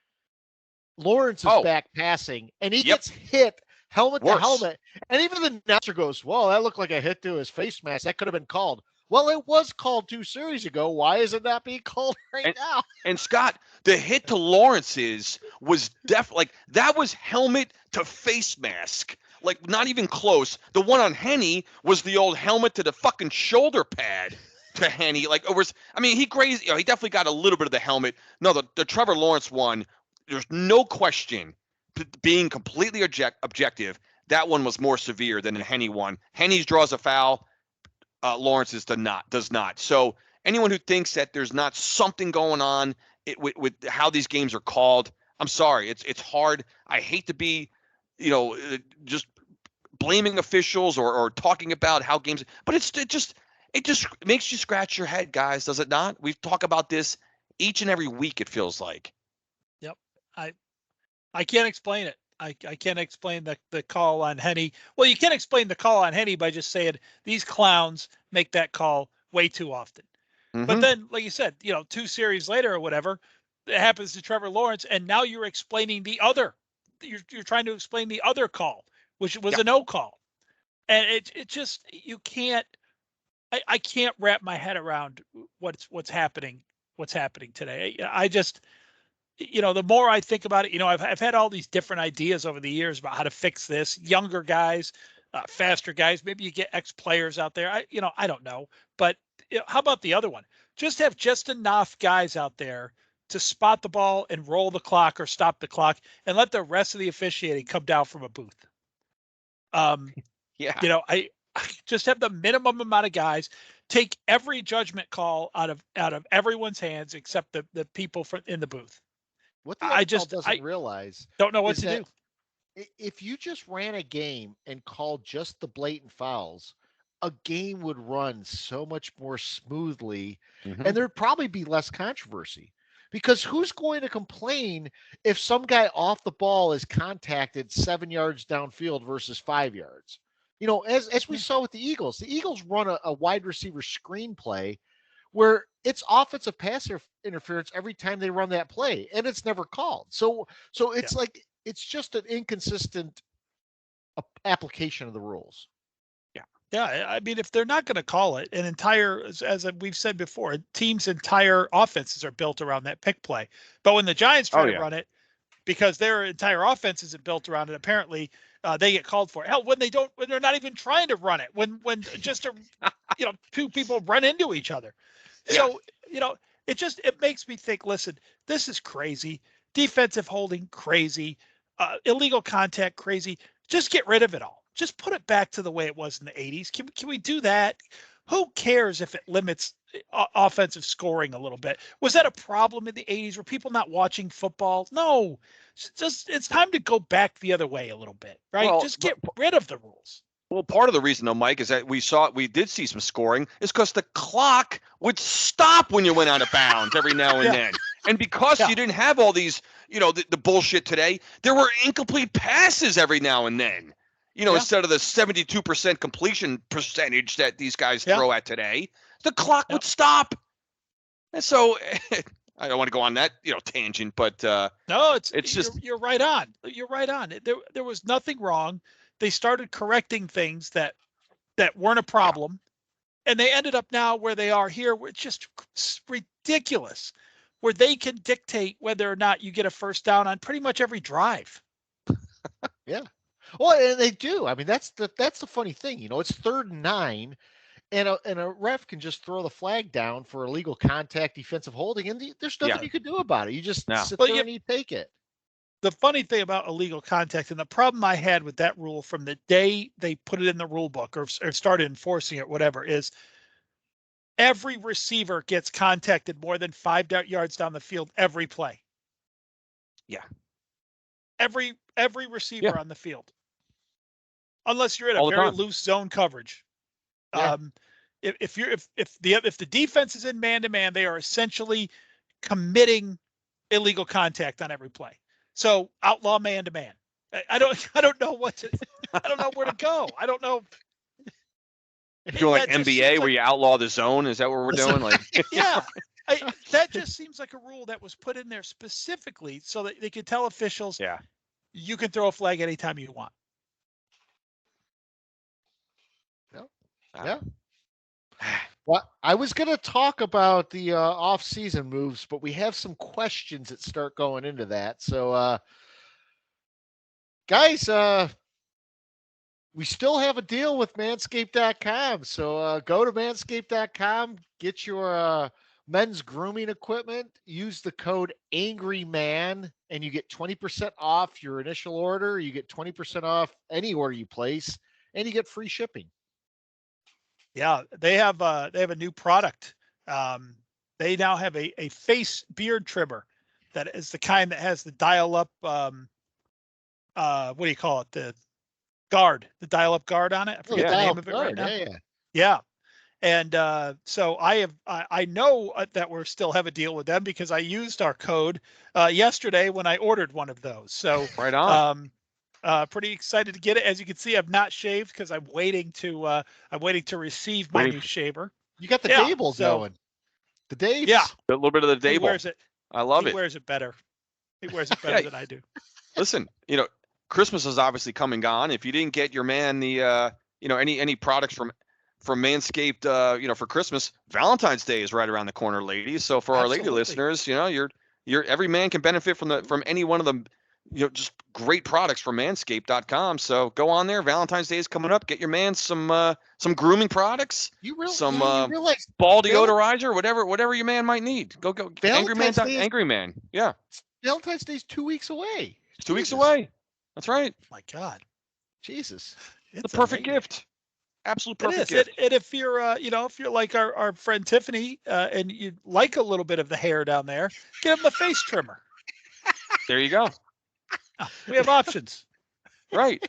Speaker 2: Lawrence is back passing, and he gets hit helmet to helmet. And even the announcer goes, well, that looked like a hit to his face mask. That could have been called. Well, it was called 2 series ago. Why is it not being called now?
Speaker 3: And Scott, the hit to Lawrence's was like that was helmet to face mask. Like not even close. The one on Henne was the old helmet to the fucking shoulder pad to Henne. Like it was. I mean, he grazed. He definitely got a little bit of the helmet. No, the Trevor Lawrence one. There's no question. Being completely objective, that one was more severe than the Henne one. Henne's draws a foul. Lawrence's does not. So anyone who thinks that there's not something going on with how these games are called, I'm sorry. It's hard. I hate to be, just blaming officials or talking about how games, but it just makes you scratch your head, guys. Does it not? We talk about this each and every week. It feels like.
Speaker 4: Yep. I can't explain it. I can't explain the call on Henne. Well, you can explain the call on Henne by just saying these clowns make that call way too often. Mm-hmm. But then, like you said, 2 series later or whatever, it happens to Trevor Lawrence, and now you're explaining the other. You're trying to explain the other call, which was a no call, and it just you can't. I can't wrap my head around what's happening today. I just. The more I think about it, I've had all these different ideas over the years about how to fix this. Younger guys, faster guys. Maybe you get ex-players out there. I don't know. But how about the other one? Just have just enough guys out there to spot the ball and roll the clock or stop the clock, and let the rest of the officiating come down from a booth. I just have the minimum amount of guys. Take every judgment call out of everyone's hands except the people in the booth.
Speaker 2: What the NFL doesn't realize,
Speaker 4: don't know what to do.
Speaker 2: If you just ran a game and called just the blatant fouls, a game would run so much more smoothly, and there'd probably be less controversy. Because who's going to complain if some guy off the ball is contacted 7 yards downfield versus 5 yards? As we saw with the Eagles run a wide receiver screen play where it's offensive pass interference every time they run that play, and it's never called. So it's like it's just an inconsistent application of the rules.
Speaker 4: Yeah, I mean, if they're not going to call it an entire, as we've said before, a team's entire offenses are built around that pick play. But when the Giants try to run it, because their entire offense isn't built around it, apparently they get called for it. Hell, when they're not even trying to run it, when just two people run into each other. So it makes me think. Listen, this is crazy. Defensive holding, crazy. Illegal contact, crazy. Just get rid of it all. Just put it back to the way it was in the 80s. Can we do that? Who cares if it limits offensive scoring a little bit? Was that a problem in the 80s? Were people not watching football? No. It's time to go back the other way a little bit, right?
Speaker 3: Well,
Speaker 4: just get rid of the rules.
Speaker 3: Well, part of the reason, though, Mike, is that we did see some scoring is because the clock would stop when you went out of bounds every now and then. And because you didn't have all these, the bullshit today, there were incomplete passes every now and then. Instead of the 72% completion percentage that these guys throw at today, the clock would stop. And so I don't want to go on that, tangent, but
Speaker 4: no,
Speaker 3: it's just
Speaker 4: you're right on. You're right on. There was nothing wrong. They started correcting things that weren't a problem, and they ended up now where they are here, where it's just ridiculous, where they can dictate whether or not you get a first down on pretty much every drive.
Speaker 2: Yeah. Well, and they do. I mean, that's the funny thing. It's 3rd and 9, and a ref can just throw the flag down for illegal contact, defensive holding, and there's nothing you can do about it. You just sit there and you take it.
Speaker 4: The funny thing about illegal contact, and the problem I had with that rule from the day they put it in the rule book or started enforcing it, whatever, is every receiver gets contacted more than 5 yards down the field every play.
Speaker 3: Yeah.
Speaker 4: Every receiver on the field. Unless you're in a very loose zone coverage.
Speaker 2: Yeah.
Speaker 4: If the defense is in man-to-man, they are essentially committing illegal contact on every play. So outlaw man-to-man. I don't know where to go. I don't know.
Speaker 3: You're doing like NBA where you outlaw the zone. Is that what we're doing? Like,
Speaker 4: yeah. That just seems like a rule that was put in there specifically so that they could tell officials, you can throw a flag anytime you want.
Speaker 2: Yeah. Well, I was going to talk about the off-season moves, but we have some questions that start going into that. So, guys, we still have a deal with manscaped.com. So go to manscaped.com, get your men's grooming equipment, use the code AngryMan, and you get 20% off your initial order. You get 20% off any order you place, and you get free shipping.
Speaker 4: Yeah, they have a new product. They now have a face beard trimmer that is the kind that has the dial-up. What do you call it? The dial-up guard on it. I forget the name of it right now. Yeah. And so I know that we still have a deal with them because I used our code yesterday when I ordered one of those. So
Speaker 3: right on.
Speaker 4: Pretty excited to get it. As you can see, I've not shaved because I'm waiting to receive my new shaver.
Speaker 2: You got the Dables going. The Daves.
Speaker 3: Yeah, a little bit of the Dable.
Speaker 4: He wears it.
Speaker 3: I love it.
Speaker 4: He wears it better. He wears it better than I do.
Speaker 3: Listen, Christmas is obviously come and gone. If you didn't get your man the any products from Manscaped, for Christmas, Valentine's Day is right around the corner, ladies. So for our lady listeners, you're every man can benefit from any one of them. Just great products from manscaped.com. So go on there. Valentine's Day is coming up. Get your man some grooming products. You realize ball deodorizer, whatever your man might need. Go. Angry Man. Yeah.
Speaker 2: Valentine's Day's 2 weeks away.
Speaker 3: It's 2 weeks away. That's right.
Speaker 4: My God.
Speaker 2: Jesus.
Speaker 3: It's the perfect gift. Absolute perfect gift.
Speaker 4: And if you're if you're like our friend Tiffany and you like a little bit of the hair down there, get him a face trimmer.
Speaker 3: There you go.
Speaker 4: We have options.
Speaker 3: Right.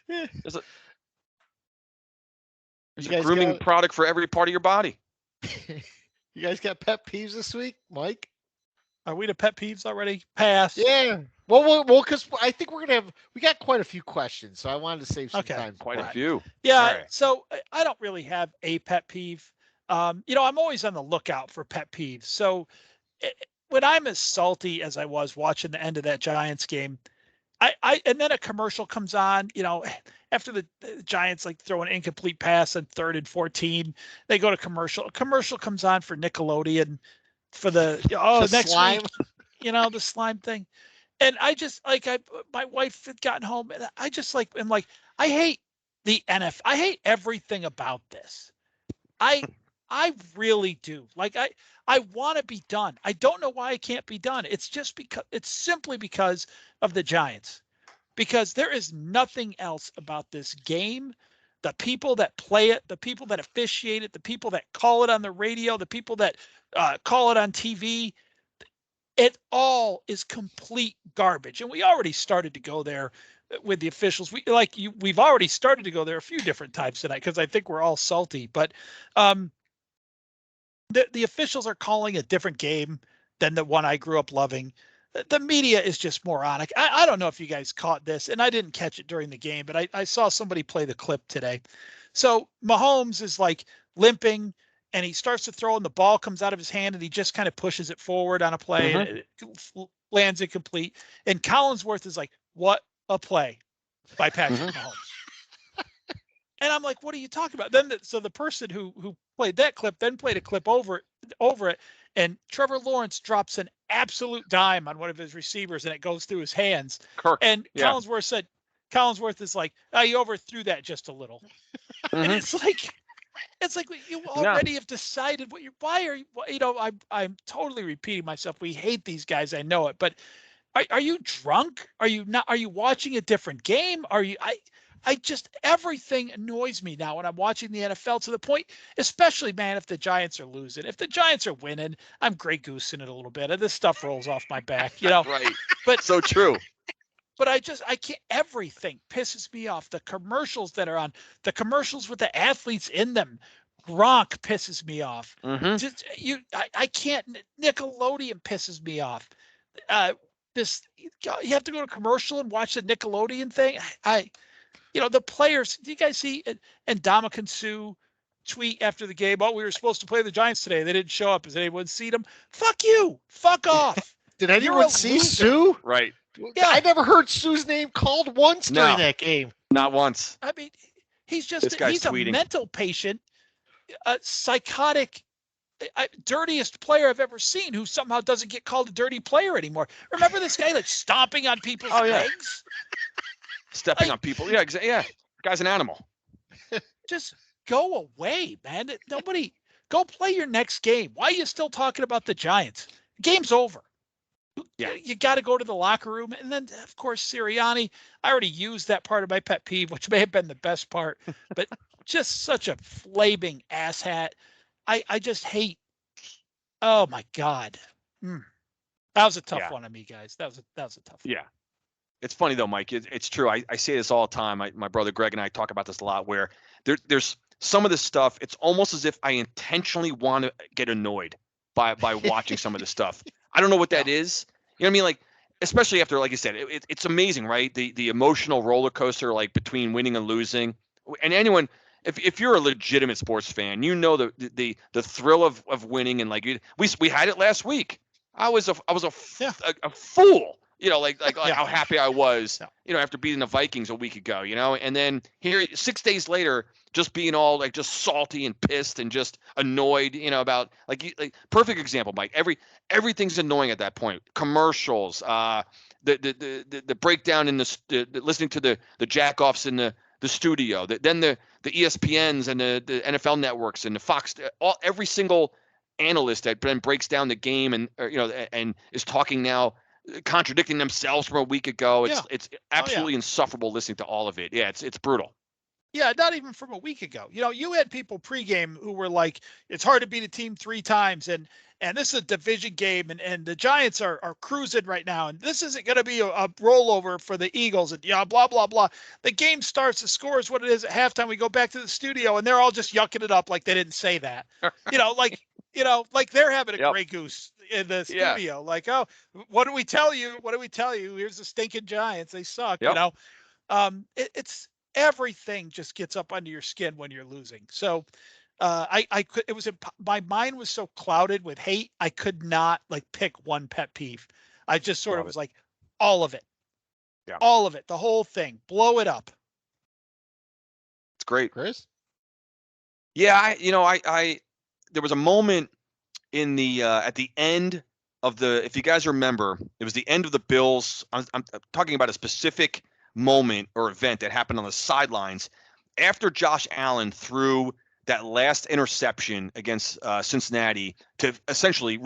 Speaker 3: There's a grooming product for every part of your body.
Speaker 2: You guys got pet peeves this week, Mike?
Speaker 4: Are we to pet peeves already? Pass.
Speaker 2: Yeah. Well, because I think we got quite a few questions, so I wanted to save some time.
Speaker 3: Quite a few.
Speaker 4: Yeah. Right. So I don't really have a pet peeve. I'm always on the lookout for pet peeves. So when I'm as salty as I was watching the end of that Giants game, and then a commercial comes on, after the Giants like throw an incomplete pass on 3rd and 14, they go to commercial. A commercial comes on for Nickelodeon for the next
Speaker 2: slime.
Speaker 4: week, the slime thing. And I just my wife had gotten home and I just am like, I hate the NFL. I hate everything about this. I really do. Like I want to be done. I don't know why it can't be done. It's simply because of the Giants. Because there is nothing else about this game. The people that play it, the people that officiate it, the people that call it on the radio, the people that call it on TV, it all is complete garbage. And we already started to go there with the officials. We've already started to go there a few different times tonight because I think we're all salty. But the officials are calling a different game than the one I grew up loving. The media is just moronic. I don't know if you guys caught this, and I didn't catch it during the game, but I saw somebody play the clip today. So Mahomes is like limping, and he starts to throw, and the ball comes out of his hand, and he just kind of pushes it forward on a play, and it lands incomplete. And Collinsworth is like, "What a play by Patrick Mahomes." And I'm like, "What are you talking about?" Then so the person who played that clip then played a clip over it, and Trevor Lawrence drops an absolute dime on one of his receivers, and it goes through his hands.
Speaker 3: Kirk.
Speaker 4: And
Speaker 3: Yeah.
Speaker 4: Collinsworth is like, "Oh, you overthrew that just a little." And it's like you already have decided why are you, I'm totally repeating myself. We hate these guys. I know it, but are you drunk? Are you not? Are you watching a different game? I just, everything annoys me now when I'm watching the NFL to the point, especially, man, if the Giants are losing. If the Giants are winning, I'm Grey Goosing it a little bit. And this stuff rolls off my back,
Speaker 3: Right.
Speaker 4: But
Speaker 3: so true.
Speaker 4: But I can't, everything pisses me off. The commercials that are on, the commercials with the athletes in them. Gronk pisses me off. I can't, Nickelodeon pisses me off. You have to go to commercial and watch the Nickelodeon thing. The players, do you guys see, and Ndamukong Suh tweet after the game, "Oh, we were supposed to play the Giants today. They didn't show up. Has anyone seen them?" Fuck you. Fuck off.
Speaker 2: Did anyone see Suh?
Speaker 3: Right.
Speaker 4: Yeah.
Speaker 2: I never heard Suh's name called once during that game.
Speaker 3: Not once.
Speaker 4: I mean, he's
Speaker 3: tweeting.
Speaker 4: A mental patient, a psychotic, dirtiest player I've ever seen who somehow doesn't get called a dirty player anymore. Remember this guy stomping on people's legs?
Speaker 3: Stepping on people. Yeah, exactly. Yeah. Guy's an animal.
Speaker 4: Just go away, man. Nobody, go play your next game. Why are you still talking about the Giants? Game's over.
Speaker 3: Yeah.
Speaker 4: You got to go to the locker room. And then, of course, Siriani, I already used that part of my pet peeve, which may have been the best part, but just such a flaming asshat. I just hate. Oh, my God. That was a tough one on me, guys. That was a tough one.
Speaker 3: Yeah. It's funny, though, Mike. It's true. I say this all the time. My brother Greg and I talk about this a lot, where there's some of this stuff. It's almost as if I intentionally want to get annoyed by watching some of this stuff. I don't know what that is. You know what I mean? Like, especially after, like you said, it's amazing, right? The emotional roller coaster, like between winning and losing. And anyone, if you're a legitimate sports fan, you know the thrill of winning, and like we had it last week. I was a fool. Like how happy I was, after beating the Vikings a week ago, and then here 6 days later, just being all like just salty and pissed and just annoyed, about like perfect example, Mike. Everything's annoying at that point. Commercials, the breakdown in the listening to the jack-offs in the studio, then the ESPNs and the NFL networks and the Fox, every single analyst that then breaks down the game and is talking now, contradicting themselves from a week ago. It's absolutely insufferable listening to all of it. Yeah, it's brutal.
Speaker 4: Yeah, not even from a week ago. You had people pregame who were like, it's hard to beat a team 3 times, and this is a division game, and the Giants are cruising right now, and this isn't going to be a rollover for the Eagles, and blah, blah, blah. The game starts, the score is what it is at halftime. We go back to the studio, and they're all just yucking it up like they didn't say that. Like they're having a Grey Goose in the studio. Like, oh, what do we tell you? What do we tell you? Here's the stinking Giants. They suck. It's everything just gets up under your skin when you're losing. So my mind was so clouded with hate. I could not pick one pet peeve. I just sort of was like all of it.
Speaker 3: Yeah.
Speaker 4: All of it, the whole thing, blow it up.
Speaker 3: It's great.
Speaker 2: Chris?
Speaker 3: Yeah, I there was a moment in the at the end of the, if you guys remember, it was the end of the Bills. I'm talking about a specific moment or event that happened on the sidelines after Josh Allen threw that last interception against Cincinnati to essentially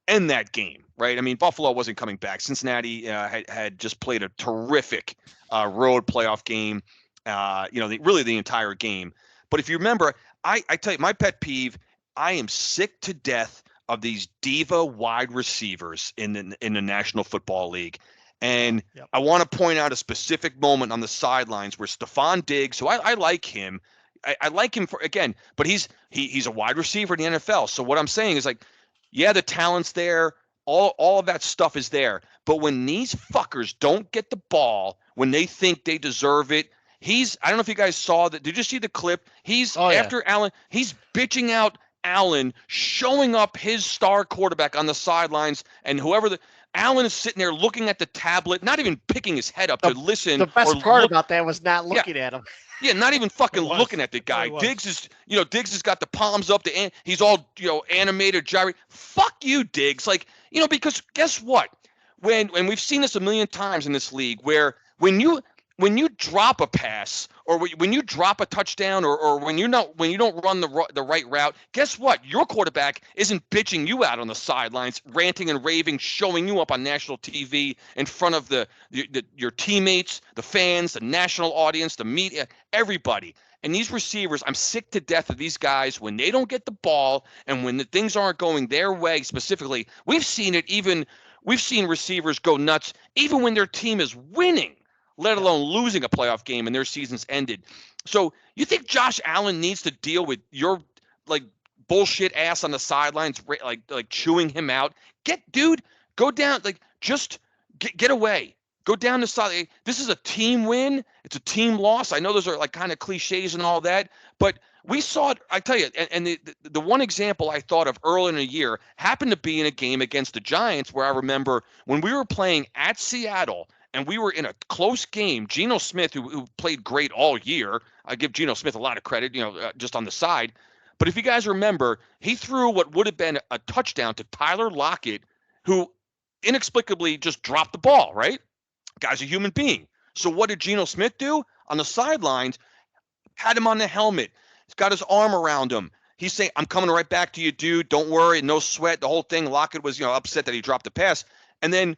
Speaker 3: end that game, right? I mean, Buffalo wasn't coming back. Cincinnati had just played a terrific road playoff game, really the entire game. But if you remember, I tell you, my pet peeve, I am sick to death of these diva wide receivers in the National Football League. And
Speaker 4: Yep.
Speaker 3: I want to point out a specific moment on the sidelines where Stephon Diggs, who I like him, I like him but he's a wide receiver in the NFL. So what I'm saying is, like, yeah, the talent's there, all of that stuff is there. But when these fuckers don't get the ball when they think they deserve it, I don't know if you guys saw that. Did you see the clip? After Allen, he's bitching out Allen, showing up his star quarterback on the sidelines, and Allen is sitting there looking at the tablet, not even picking his head up to listen.
Speaker 2: The best part about that was not looking at him.
Speaker 3: Yeah, not even fucking looking at the guy. Diggs has got the palms up, he's all, animated, gyrate. Fuck you, Diggs. Like, because guess what? When we've seen this a million times in this league, where when you drop a pass, or when you drop a touchdown, or when you don't run the right route, guess what? Your quarterback isn't bitching you out on the sidelines, ranting and raving, showing you up on national TV in front of your teammates, the fans, the national audience, the media, everybody. And these receivers, I'm sick to death of these guys when they don't get the ball and when the things aren't going their way. Specifically, we've seen receivers go nuts even when their team is winning, let alone losing a playoff game and their season's ended. So you think Josh Allen needs to deal with your bullshit ass on the sidelines, like chewing him out? Go down, just get away. Go down the side. This is a team win. It's a team loss. I know those are kind of cliches and all that, but we saw it. I tell you, and the one example I thought of early in the year happened to be in a game against the Giants, where I remember when we were playing at Seattle and we were in a close game. Geno Smith, who played great all year, I give Geno Smith a lot of credit, just on the side. But if you guys remember, he threw what would have been a touchdown to Tyler Lockett, who inexplicably just dropped the ball, right? Guy's a human being. So what did Geno Smith do? On the sidelines, had him on the helmet. He's got his arm around him. He's saying, I'm coming right back to you, dude. Don't worry. No sweat. The whole thing. Lockett was, upset that he dropped the pass. And then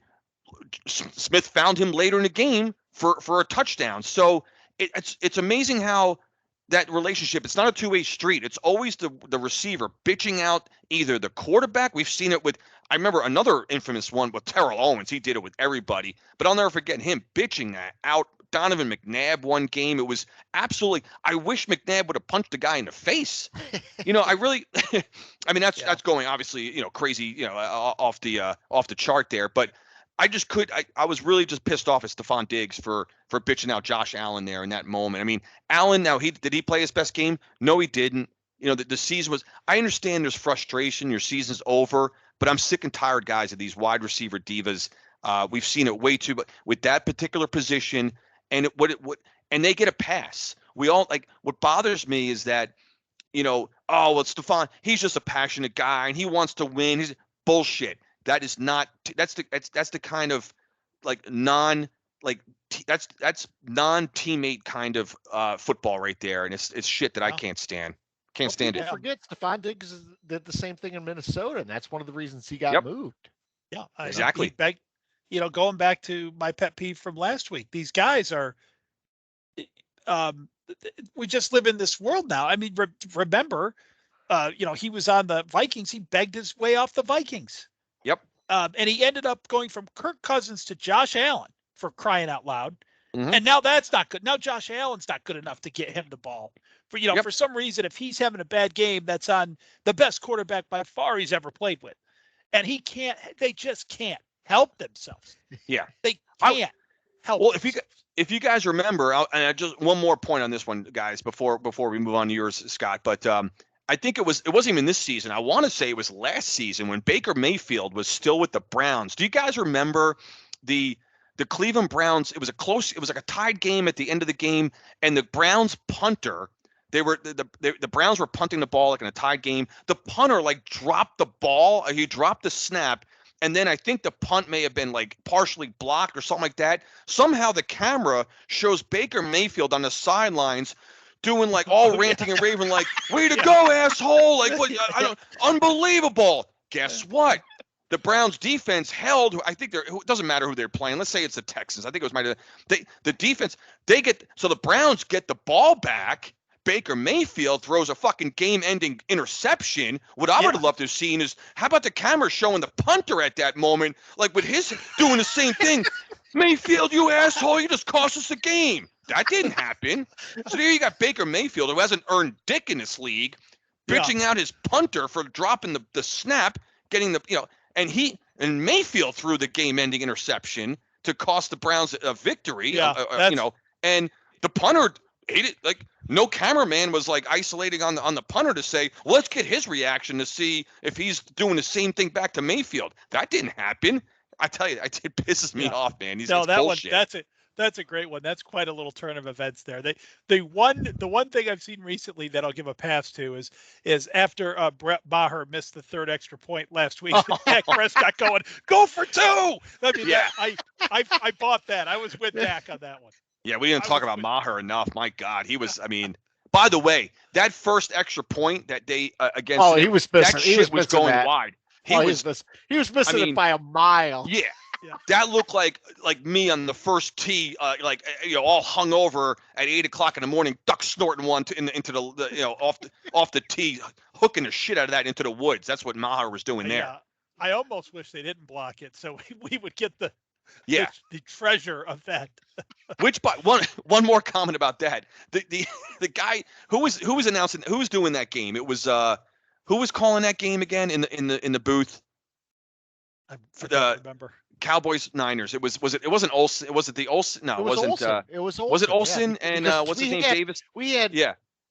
Speaker 3: Smith found him later in the game for a touchdown. So it's amazing how that relationship, it's not a two-way street. It's always the receiver bitching out either the quarterback. We've seen it with, I remember another infamous one with Terrell Owens. He did it with everybody, but I'll never forget him bitching that out. Donovan McNabb one game. It was absolutely, I wish McNabb would have punched the guy in the face. I really, I mean, that's going obviously, crazy, off the chart there, but I was really just pissed off at Stephon Diggs for bitching out Josh Allen there in that moment. I mean, Allen, now did he play his best game? No, he didn't. The season was, I understand there's frustration, your season's over, but I'm sick and tired, guys, of these wide receiver divas. We've seen it way too, but with that particular position, and and they get a pass. We all, what bothers me is that, Stephon, he's just a passionate guy and he wants to win. He's bullshit. That is not, that's the kind of that's non-teammate kind of football right there. And it's shit that I can't stand. Can't stand it.
Speaker 2: Forget Stephon Diggs did the same thing in Minnesota, and that's one of the reasons he got moved.
Speaker 4: Yeah,
Speaker 3: exactly.
Speaker 4: Going back to my pet peeve from last week, these guys are, we just live in this world now. I mean, remember, he was on the Vikings. He begged his way off the Vikings.
Speaker 3: Yep.
Speaker 4: And he ended up going from Kirk Cousins to Josh Allen, for crying out loud.
Speaker 3: Mm-hmm.
Speaker 4: And now that's not good. Now Josh Allen's not good enough to get him the ball. For some reason, if he's having a bad game, that's on the best quarterback by far he's ever played with. And they just can't help themselves.
Speaker 3: Yeah.
Speaker 4: They can't help
Speaker 3: Well,
Speaker 4: themselves.
Speaker 3: if you guys remember, and just one more point on this one, guys, before we move on to yours, Scott, but I think it wasn't even this season. I want to say it was last season when Baker Mayfield was still with the Browns. Do you guys remember the the Cleveland Browns, it was like a tied game at the end of the game, and the Browns punter, the Browns were punting the ball like in a tied game. The punter like dropped the ball, he dropped the snap, and then I think the punt may have been like partially blocked or something like that. Somehow the camera shows Baker Mayfield on the sidelines doing like all ranting and raving, like, way to go, asshole. Like, what? I don't, unbelievable. Guess what? The Browns defense held, I think it doesn't matter who they're playing. Let's say it's the Texans. I think it was the defense, so the Browns get the ball back. Baker Mayfield throws a fucking game-ending interception. What I would have loved to have seen is, how about the camera showing the punter at that moment, like with his doing the same thing? Mayfield, you asshole, you just cost us the game. That didn't happen. So there you got Baker Mayfield, who hasn't earned dick in this league, bitching out his punter for dropping the snap, getting the, and Mayfield threw the game-ending interception to cost the Browns a victory, and the punter ate it. Like, no cameraman was like isolating on the punter to say, well, let's get his reaction to see if he's doing the same thing back to Mayfield. That didn't happen. I tell you, it pisses me off, man. It's bullshit.
Speaker 4: That's a great one. That's quite a little turn of events there. The one thing I've seen recently that I'll give a pass to is after Brett Maher missed the third extra point last week, Dak Prescott going, go for two. I mean, I bought that. I was with Dak on that one.
Speaker 3: Yeah, we didn't talk about Maher enough. My God, he was. I mean, by the way, that first extra point that they against
Speaker 2: he was missing.
Speaker 3: That shit was going wide. He was
Speaker 2: missing it by a mile.
Speaker 3: Yeah. That looked like me on the first tee, all hung over at 8 o'clock in the morning, duck snorting one into the off the tee, hooking the shit out of that into the woods. That's what Maher was doing there.
Speaker 4: I almost wish they didn't block it, so we would get the treasure of that.
Speaker 3: Which, by one more comment about that, the guy who was announcing, who was doing that game, it was who was calling that game again in the booth?
Speaker 4: I don't remember.
Speaker 3: Cowboys Niners. It wasn't Olsen. Was it the Olsen? No, it wasn't.
Speaker 2: Olsen. It was Olsen.
Speaker 3: Was it Olsen?
Speaker 2: Yeah.
Speaker 3: And what's his name? Davis.
Speaker 2: We had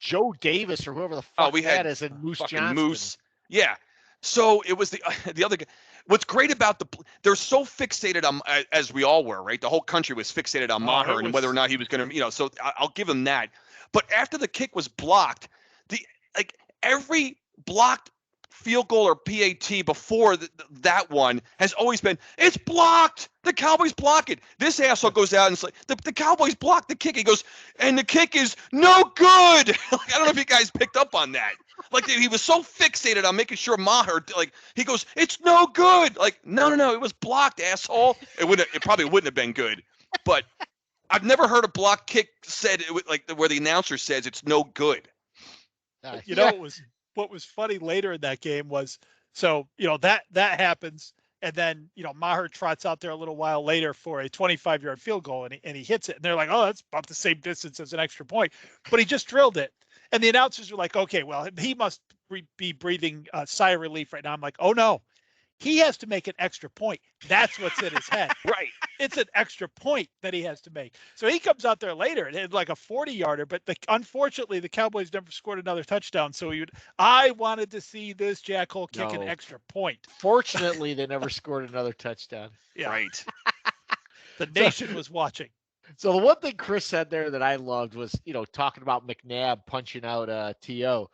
Speaker 2: Joe Davis or whoever the fuck that is, and Moose Johnson.
Speaker 3: Moose. Yeah. So it was the other guy. What's great about they're so fixated on, as we all were, right? The whole country was fixated on Maher and whether or not he was going to, so I'll give him that. But after the kick was blocked, every blocked field goal or PAT before that one has always been, it's blocked. The Cowboys block it. This asshole goes out and it's like, the Cowboys blocked the kick. He goes, and the kick is no good. I don't know if you guys picked up on that. Like, he was so fixated on making sure Maher, he goes, it's no good. Like, no, it was blocked, asshole. It probably wouldn't have been good. But I've never heard a block kick said, where the announcer says it's no good.
Speaker 4: What was funny later in that game was, that happens, and then Maher trots out there a little while later for a 25-yard field goal, and he hits it, and they're like, oh, that's about the same distance as an extra point, but he just drilled it, and the announcers are like, okay, well, he must be breathing a sigh of relief right now. I'm like, oh no, he has to make an extra point. That's what's in his head.
Speaker 3: Right.
Speaker 4: It's an extra point that he has to make. So he comes out there later and it's like a 40-yarder, but unfortunately the Cowboys never scored another touchdown. So I wanted to see this jackhole kick an extra point.
Speaker 2: Fortunately, they never scored another touchdown.
Speaker 4: Yeah.
Speaker 3: Right.
Speaker 4: The nation was watching.
Speaker 2: So the one thing Chris said there that I loved was, talking about McNabb punching out T.O.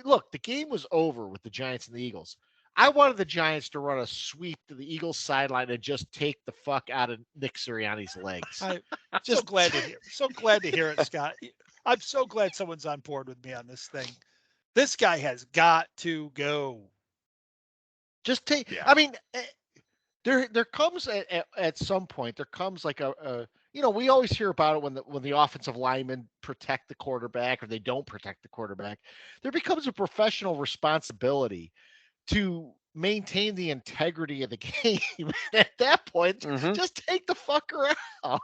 Speaker 2: Look, the game was over with the Giants and the Eagles. I wanted the Giants to run a sweep to the Eagles sideline and just take the fuck out of Nick Siriani's legs.
Speaker 4: I'm so glad to hear it, Scott. I'm so glad someone's on board with me on this thing. This guy has got to go.
Speaker 2: Just take. Yeah. I mean, there comes at some point. There comes like we always hear about it when the offensive linemen protect the quarterback or they don't protect the quarterback. There becomes a professional responsibility to maintain the integrity of the game. At that point, just take the fucker out.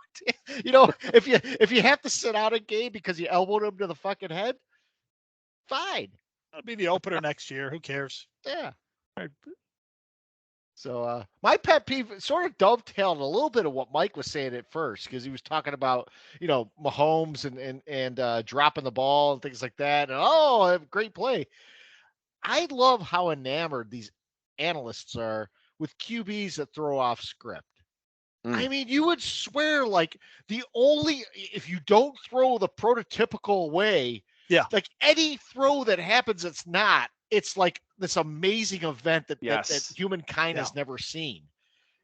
Speaker 2: If you have to sit out a game because you elbowed him to the fucking head, fine.
Speaker 4: That'll be the opener next year. Who cares?
Speaker 2: Yeah. Right. So my pet peeve sort of dovetailed a little bit of what Mike was saying at first, because he was talking about, Mahomes and dropping the ball and things like that. And great play. I love how enamored these analysts are with QBs that throw off script. I mean, you would swear like if you don't throw the prototypical way, like any throw that happens, it's like this amazing event that humankind has never seen.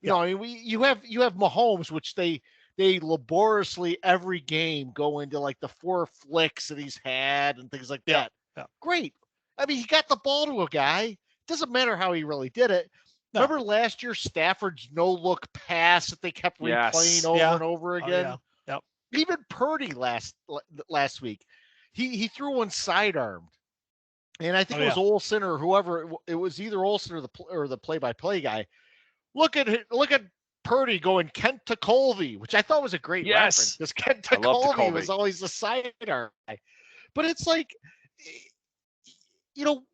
Speaker 2: You know, I mean, you have Mahomes, which they laboriously every game go into like the 4 flicks that he's had and things like that.
Speaker 4: Yeah.
Speaker 2: Great. I mean, he got the ball to a guy. Doesn't matter how he really did it. No. Remember last year, Stafford's no-look pass that they kept replaying over and over again? Even Purdy last week, he threw one sidearmed. And I think it was Olsen or whoever. It was either Olsen or the play-by-play guy. Look at Purdy going Kent to Colby, which I thought was a great reference because Kent to Colby was always the sidearm guy. But it's like, you know,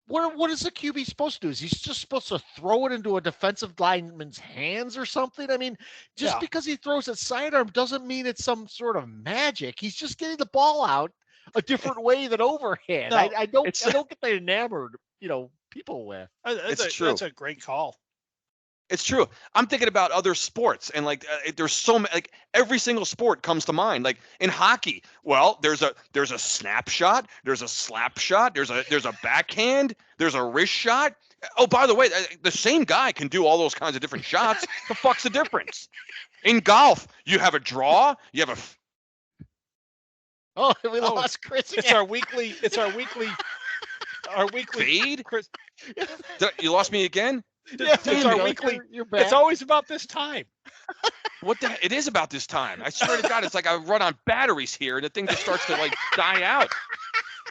Speaker 2: what is the QB supposed to do? Is he just supposed to throw it into a defensive lineman's hands or something? I mean, just because he throws it sidearm doesn't mean it's some sort of magic. He's just getting the ball out a different way than overhand. I don't get that enamored, people with.
Speaker 3: It's true.
Speaker 4: That's a great call.
Speaker 3: It's true. I'm thinking about other sports, and like there's so many. Like every single sport comes to mind. Like in hockey, well, there's a snapshot, there's a slap shot, there's a backhand, there's a wrist shot. Oh, by the way, the same guy can do all those kinds of different shots. The fuck's the difference? In golf, you have a draw, you have a.
Speaker 2: Oh, we lost Chris.
Speaker 4: It's our weekly. Our weekly
Speaker 3: fade.
Speaker 4: Chris.
Speaker 3: You lost me again.
Speaker 4: It's our weekly. You're back. It's always about this time.
Speaker 3: It is about this time. I swear to God, it's like I run on batteries here, and the thing just starts to like die out.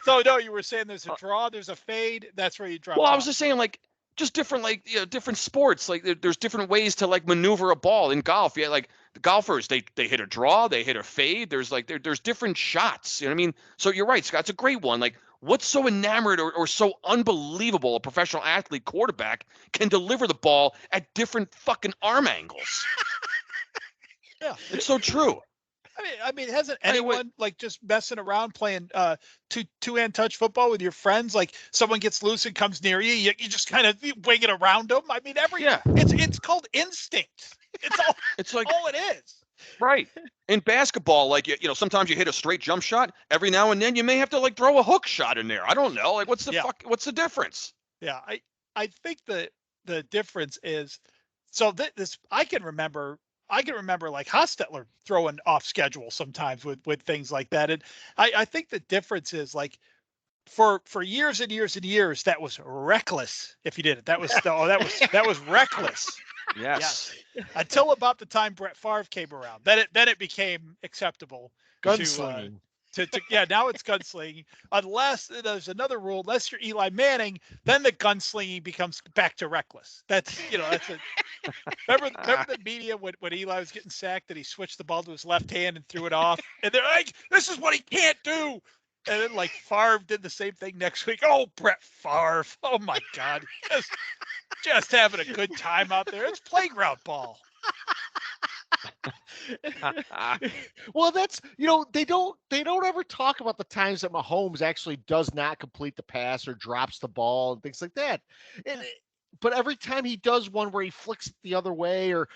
Speaker 4: So no, you were saying there's a draw, there's a fade. That's where you drop.
Speaker 3: Well, I was just saying like just different different sports. Like there's different ways to like maneuver a ball in golf. Yeah, like the golfers they hit a draw, they hit a fade. There's like there's different shots. You know what I mean? So you're right, Scott. It's a great one. Like. What's so enamored or so unbelievable a professional athlete quarterback can deliver the ball at different fucking arm angles? It's so true.
Speaker 4: I mean, hasn't anyone like just messing around playing two-hand touch football with your friends? Like someone gets loose and comes near you, you just kind of wing it around them. I mean, it's called instinct. It's like all it is.
Speaker 3: Right. In basketball, like, sometimes you hit a straight jump shot. Every now and then you may have to like throw a hook shot in there. I don't know. Like, what's the difference?
Speaker 4: Yeah. I think the difference is, so this, I can remember like Hostetler throwing off schedule sometimes with things like that. And I think the difference is like, for years and years and years, that was reckless. If you did it, that was reckless.
Speaker 3: Yes.
Speaker 4: Until about the time Brett Favre came around, then it became acceptable.
Speaker 2: Gunslinging.
Speaker 4: Now it's gunslinging. Unless there's another rule, unless you're Eli Manning, then the gunslinging becomes back to reckless. Remember the media when Eli was getting sacked that he switched the ball to his left hand and threw it off, and they're like, "This is what he can't do." And then like Favre did the same thing next week. Oh, Brett Favre! Oh my God, just having a good time out there. It's playground ball.
Speaker 2: Well, that's they don't ever talk about the times that Mahomes actually does not complete the pass or drops the ball and things like that. But every time he does one where he flicks it the other way, or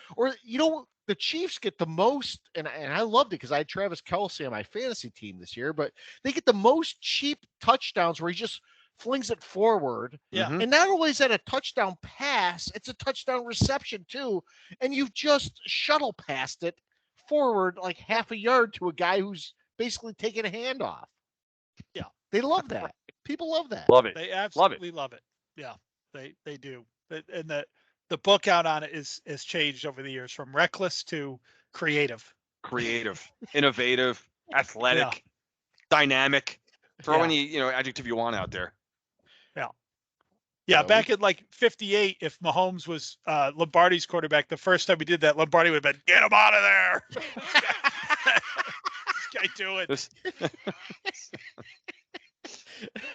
Speaker 2: the Chiefs get the most, and I loved it because I had Travis Kelce on my fantasy team this year, but they get the most cheap touchdowns where he just flings it forward.
Speaker 4: Yeah.
Speaker 2: And not only is that a touchdown pass, it's a touchdown reception too. And you've just shuttle passed it forward like half a yard to a guy who's basically taking a hand off.
Speaker 4: Yeah.
Speaker 2: They love that. People love that.
Speaker 3: Love it.
Speaker 4: They absolutely love it. Yeah, they do. And the book out on it has changed over the years from reckless to creative,
Speaker 3: innovative, athletic, dynamic. Throw any adjective you want out there.
Speaker 4: Yeah, back in like 58, if Mahomes was Lombardi's quarterback, the first time we did that, Lombardi would have been, "Get him out of there." This guy do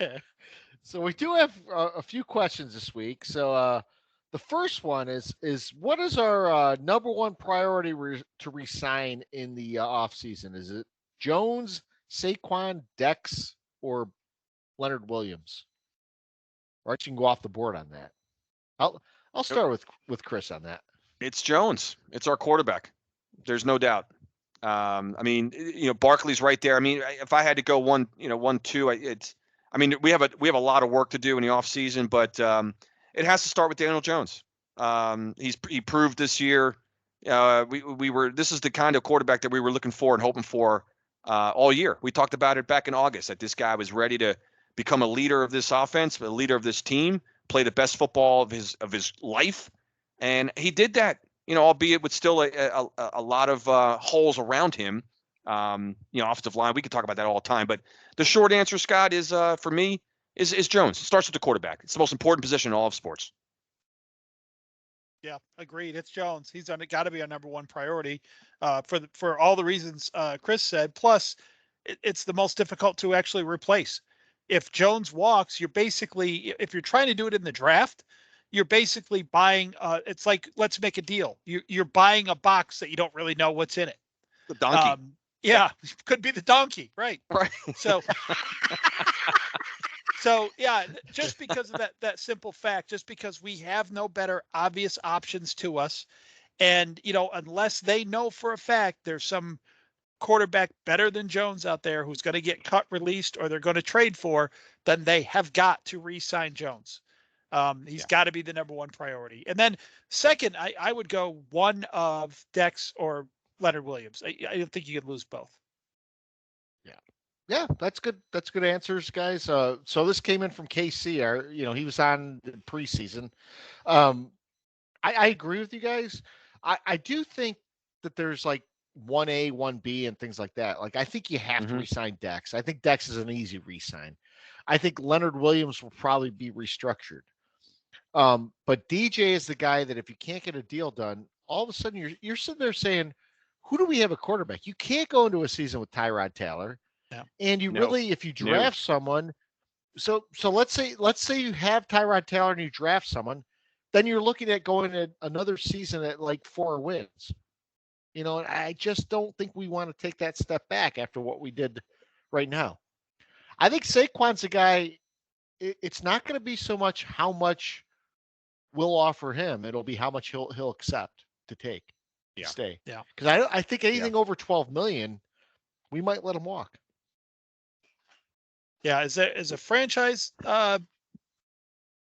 Speaker 2: it. So we do have a few questions this week. So the first one is what is our number one priority to resign in the offseason? Is it Jones, Saquon, Dex, or Leonard Williams? Or you can go off the board on that. I'll start with Chris on that.
Speaker 3: It's Jones. It's our quarterback. There's no doubt. I mean, Barkley's right there. I mean, if I had to go 1-2, we have a lot of work to do in the offseason, but it has to start with Daniel Jones. He proved this year. This is the kind of quarterback that we were looking for and hoping for all year. We talked about it back in August that this guy was ready to become a leader of this offense, a leader of this team, play the best football of his life, and he did that. Albeit with still a lot of holes around him. Offensive line, we could talk about that all the time. But the short answer, Scott, is for me is Jones. It starts with the quarterback. It's the most important position in all of sports.
Speaker 4: Yeah, agreed. It's Jones. He's got to be our number one priority for all the reasons Chris said. Plus, it's the most difficult to actually replace. If Jones walks, if you're trying to do it in the draft, you're basically buying. It's like, let's make a deal. You're buying a box that you don't really know what's in it.
Speaker 3: The donkey.
Speaker 4: Yeah, could be the donkey, right?
Speaker 3: Right.
Speaker 4: So yeah, just because of that simple fact, just because we have no better obvious options to us, and unless they know for a fact there's some quarterback better than Jones out there who's going to get cut, released, or they're going to trade for, then they have got to re-sign Jones. He's got to be the number one priority. And then second, I would go one of Dex or Leonard Williams. I don't think you could lose both.
Speaker 2: Yeah, that's good. That's good answers, guys. So this came in from KC. He was on preseason. I agree with you guys. I do think that there's like 1A, 1B, and things like that. Like, I think you have to re-sign Dex. I think Dex is an easy re-sign. I think Leonard Williams will probably be restructured. But DJ is the guy that if you can't get a deal done, all of a sudden you're sitting there saying, who do we have a quarterback? You can't go into a season with Tyrod Taylor.
Speaker 4: Yeah.
Speaker 2: And if you draft someone, so let's say you have Tyrod Taylor and you draft someone, then you're looking at going at another season at like 4 wins. And I just don't think we want to take that step back after what we did right now. I think Saquon's a guy. It's not going to be so much how much we'll offer him; it'll be how much he'll accept to stay.
Speaker 4: Yeah.
Speaker 2: Because I think anything over $12 million, we might let him walk.
Speaker 4: Yeah, is a franchise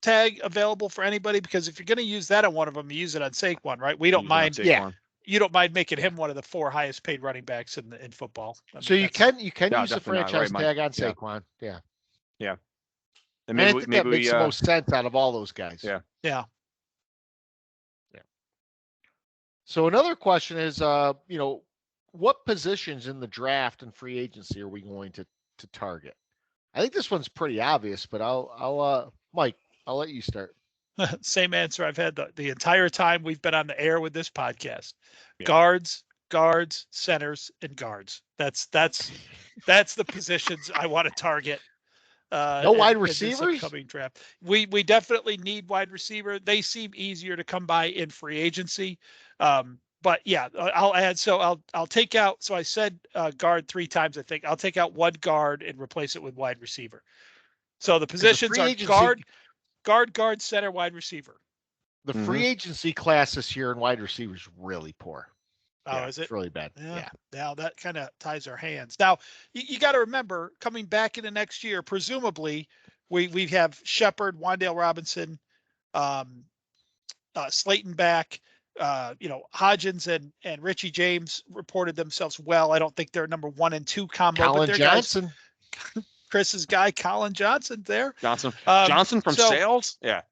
Speaker 4: tag available for anybody? Because if you're going to use that on one of them, you use it on Saquon, right? We don't mind.
Speaker 2: Yeah.
Speaker 4: You don't mind making him one of the 4 highest paid running backs in football.
Speaker 2: So you can use the franchise tag on Saquon. Yeah.
Speaker 3: Yeah.
Speaker 2: And I think that makes the most sense out of all those guys.
Speaker 3: Yeah.
Speaker 4: Yeah.
Speaker 2: So another question is, what positions in the draft and free agency are we going to target? I think this one's pretty obvious, but Mike, I'll let you start.
Speaker 4: Same answer I've had the entire time we've been on the air with this podcast.
Speaker 3: Yeah.
Speaker 4: Guards, centers, and guards. That's the positions I want to target.
Speaker 2: No wide receivers?
Speaker 4: Upcoming draft. We definitely need wide receiver. They seem easier to come by in free agency. But yeah, I'll add. So I'll take out. So I said guard 3 times. I think I'll take out one guard and replace it with wide receiver. So the positions are guard, center, wide receiver.
Speaker 2: The free agency class this year in wide receivers is really poor.
Speaker 4: Oh, is it?
Speaker 2: It's really bad. Yeah.
Speaker 4: Now that kind of ties our hands. Now you got to remember, coming back into next year, presumably we have Shepard, Wan'Dale Robinson, Slayton back. Hodgins and Richie James reported themselves well. I don't think they're number 1 and 2 combo.
Speaker 2: Colin Johnson,
Speaker 4: Chris's guy, Colin Johnson there.
Speaker 3: Johnson from sales. Yeah.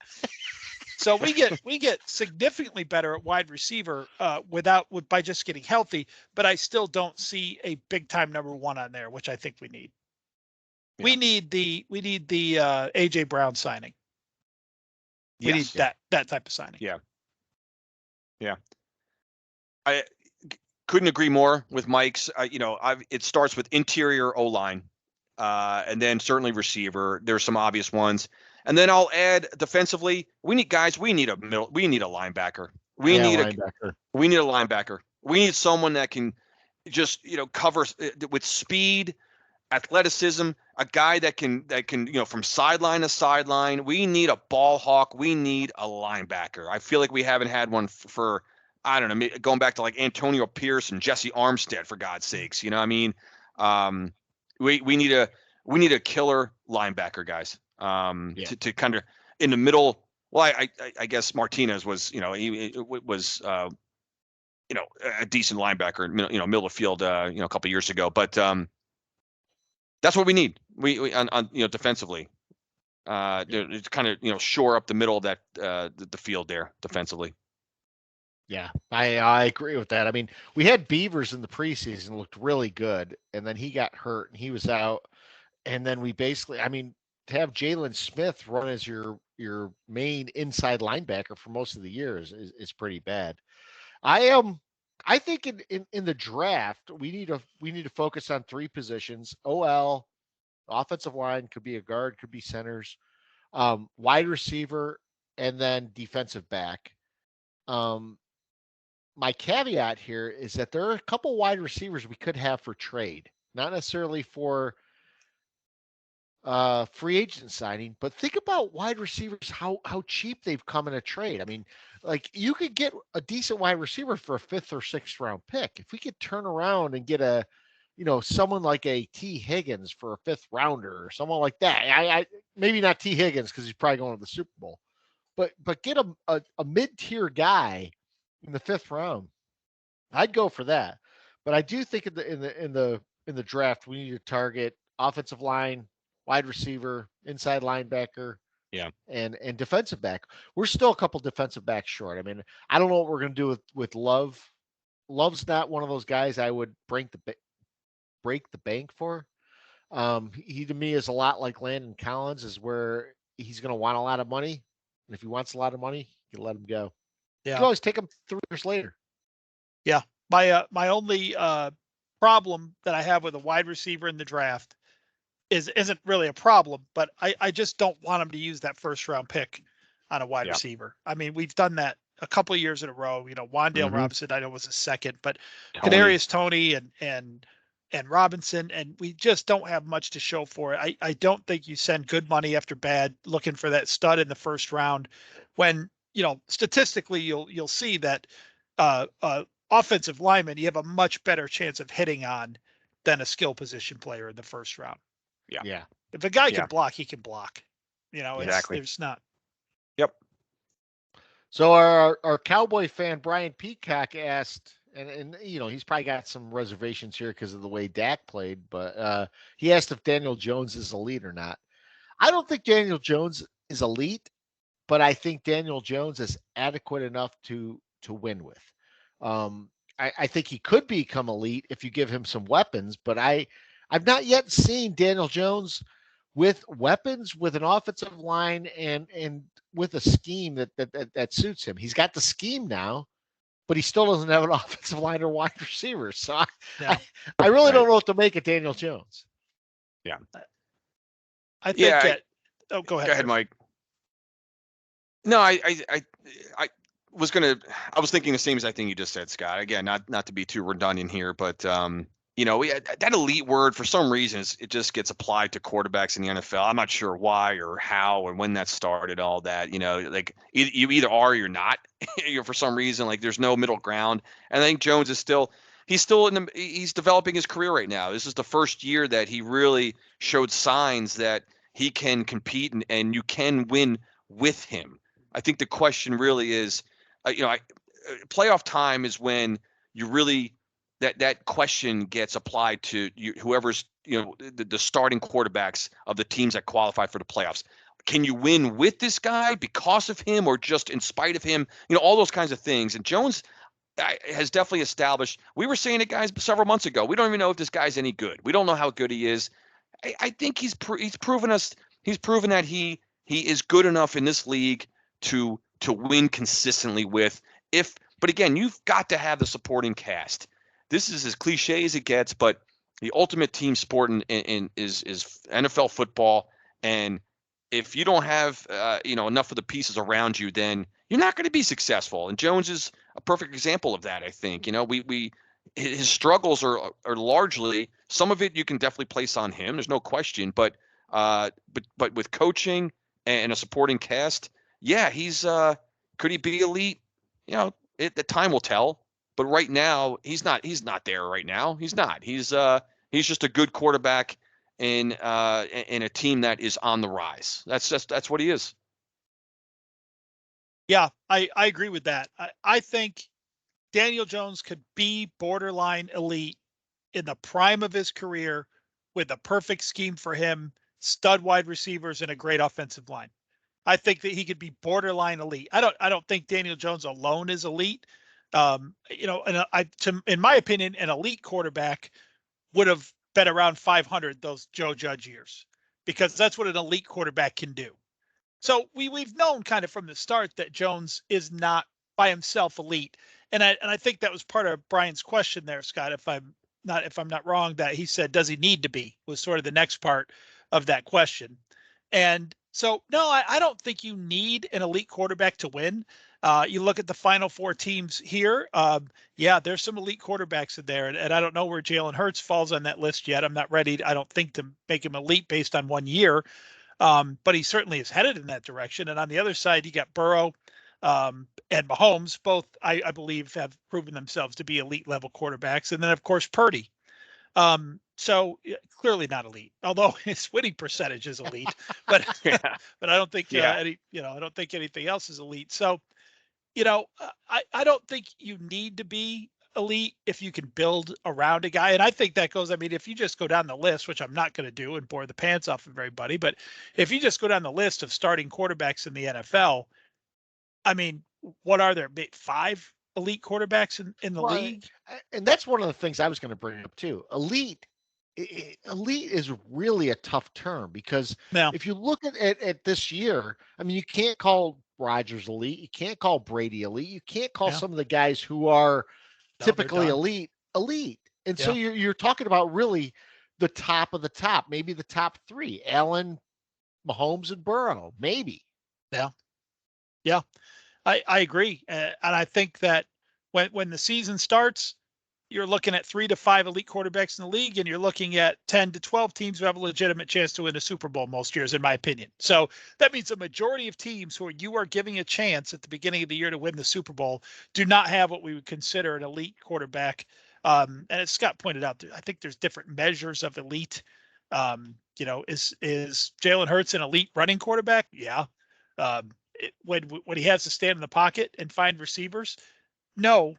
Speaker 4: So we get significantly better at wide receiver by just getting healthy, but I still don't see a big time number 1 on there, which I think we need. Yeah. We need the AJ Brown signing. We need that type of signing.
Speaker 3: Yeah. Yeah. I couldn't agree more with Mike's. It starts with interior O-line, and then certainly receiver. There's some obvious ones. And then I'll add defensively, we need a linebacker. We need a linebacker. We need someone that can just, cover with speed, athleticism, a guy that can, from sideline to sideline. We need a ball hawk. We need a linebacker. I feel like we haven't had one for I don't know, going back to like Antonio Pierce and Jesse Armstead, for God's sakes. You know, I mean, we need a killer linebacker, guys. To kind of in the middle. Well, I guess Martinez was, he was a decent linebacker, middle of field, a couple of years ago. But that's what we need. We on defensively. To kind of shore up the middle of that the field there defensively.
Speaker 2: Yeah, I agree with that. I mean, we had Beavers in the preseason, looked really good, and then he got hurt and he was out. And then we basically, I mean, to have Jalen Smith run as your main inside linebacker for most of the year is pretty bad. I think in the draft we need to focus on three positions: OL, offensive line, could be a guard, could be centers, wide receiver, and then defensive back. My caveat here is that there are a couple wide receivers we could have for trade, not necessarily for free agent signing, but think about wide receivers, how cheap they've come in a trade. I mean, like you could get a decent wide receiver for a 5th or 6th round pick. If we could turn around and get someone like a T Higgins for a 5th rounder or someone like that. I maybe not T Higgins because he's probably going to the Super Bowl, but get a mid-tier guy in the 5th round. I'd go for that. But I do think in the draft we need to target offensive line, wide receiver, inside linebacker, and defensive back. We're still a couple defensive backs short. I mean, I don't know what we're going to do with Love. Love's not one of those guys I would break the bank for. He to me is a lot like Landon Collins, is where he's going to want a lot of money, and if he wants a lot of money, you let him go.
Speaker 4: Yeah.
Speaker 2: You can always take him 3 years later.
Speaker 4: Yeah. My only problem that I have with a wide receiver in the draft isn't really a problem, but I just don't want him to use that 1st round pick on a wide receiver. I mean, we've done that a couple of years in a row. Wandale Robinson, I know, was a 2nd, but Kadarius Toney and Robinson, and we just don't have much to show for it. I don't think you send good money after bad looking for that stud in the 1st round when, statistically you'll see that offensive lineman you have a much better chance of hitting on than a skill position player in the 1st round.
Speaker 2: Yeah.
Speaker 4: If a guy can block, he can block.
Speaker 3: Exactly.
Speaker 4: There's not.
Speaker 3: Yep.
Speaker 2: So our Cowboy fan Brian Peacock asked, and he's probably got some reservations here because of the way Dak played, but he asked if Daniel Jones is elite or not. I don't think Daniel Jones is elite, but I think Daniel Jones is adequate enough to win with. I think he could become elite if you give him some weapons, but I've not yet seen Daniel Jones with weapons, with an offensive line, and with a scheme that suits him. He's got the scheme now, but he still doesn't have an offensive line or wide receiver. So I really don't know what to make of Daniel Jones.
Speaker 3: Yeah.
Speaker 4: I think that. Oh, go ahead.
Speaker 3: Go ahead, Mike. No, I was thinking the same as I think you just said, Scott. Again, not to be too redundant here, but that elite word, for some reason, it just gets applied to quarterbacks in the NFL. I'm not sure why or how or when that started, all that, like you either are or you're not. For some reason, like there's no middle ground. And I think Jones is he's developing his career right now. This is the first year that he really showed signs that he can compete and you can win with him. I think the question really is, playoff time is when you really, that question gets applied to whoever's, the starting quarterbacks of the teams that qualify for the playoffs. Can you win with this guy because of him or just in spite of him? All those kinds of things. And Jones has definitely established, we were saying it, guys, several months ago, we don't even know if this guy's any good. We don't know how good he is. I think he's proven that he is good enough in this league to win consistently with. But again, you've got to have the supporting cast. This is as cliche as it gets, but the ultimate team sport is NFL football. And if you don't have enough of the pieces around you, then you're not going to be successful. And Jones is a perfect example of that. I think his struggles are largely, some of it you can definitely place on him. There's no question, but with coaching and a supporting cast, yeah, he's could he be elite? The time will tell. But right now, he's not there right now. He's not. He's just a good quarterback in a team that is on the rise. That's what he is.
Speaker 4: Yeah, I agree with that. I think Daniel Jones could be borderline elite in the prime of his career with a perfect scheme for him, stud wide receivers, and a great offensive line. I think that he could be borderline elite. I don't think Daniel Jones alone is elite. And in my opinion, an elite quarterback would have been around 500 those Joe Judge years, because that's what an elite quarterback can do. So we've known kind of from the start that Jones is not by himself elite. And I think that was part of Brian's question there, Scott, if I'm not wrong, that he said, does he need to be, was sort of the next part of that question. And so, no, I don't think you need an elite quarterback to win. You look at the final four teams here. Yeah, there's some elite quarterbacks in there. And I don't know where Jalen Hurts falls on that list yet. I'm not ready, I don't think, to make him elite based on 1 year. But he certainly is headed in that direction. And on the other side, you got Burrow and Mahomes, both, I believe, have proven themselves to be elite level quarterbacks. And then, of course, Purdy. So clearly not elite, although his winning percentage is elite. But
Speaker 3: Yeah.
Speaker 4: but I don't think I don't think anything else is elite. So, I don't think you need to be elite if you can build around a guy. And I think that goes, I mean, if you just go down the list, which I'm not going to do and bore the pants off of everybody, but if you just go down the list of starting quarterbacks in the NFL, I mean, what are there? 5 elite quarterbacks in the league?
Speaker 2: And that's one of the things I was going to bring up too. Elite is really a tough term, because
Speaker 4: Now,
Speaker 2: if you look at this year, I mean, you can't call Rodgers elite. You can't call Brady elite. You can't call
Speaker 4: Yeah.
Speaker 2: some of the guys who are
Speaker 4: No, they're
Speaker 2: typically
Speaker 4: done.
Speaker 2: elite. And so
Speaker 4: Yeah.
Speaker 2: you're talking about really the top of the top, maybe the top 3, Allen, Mahomes, and Burrow, maybe.
Speaker 4: Yeah. Yeah. I agree. And I think that when the season starts, you're looking at 3 to 5 elite quarterbacks in the league, and you're looking at 10 to 12 teams who have a legitimate chance to win a Super Bowl most years, in my opinion. So that means the majority of teams who you are giving a chance at the beginning of the year to win the Super Bowl do not have what we would consider an elite quarterback. And as Scott pointed out, I think there's different measures of elite. Is Jalen Hurts an elite running quarterback? Yeah. When he has to stand in the pocket and find receivers, no,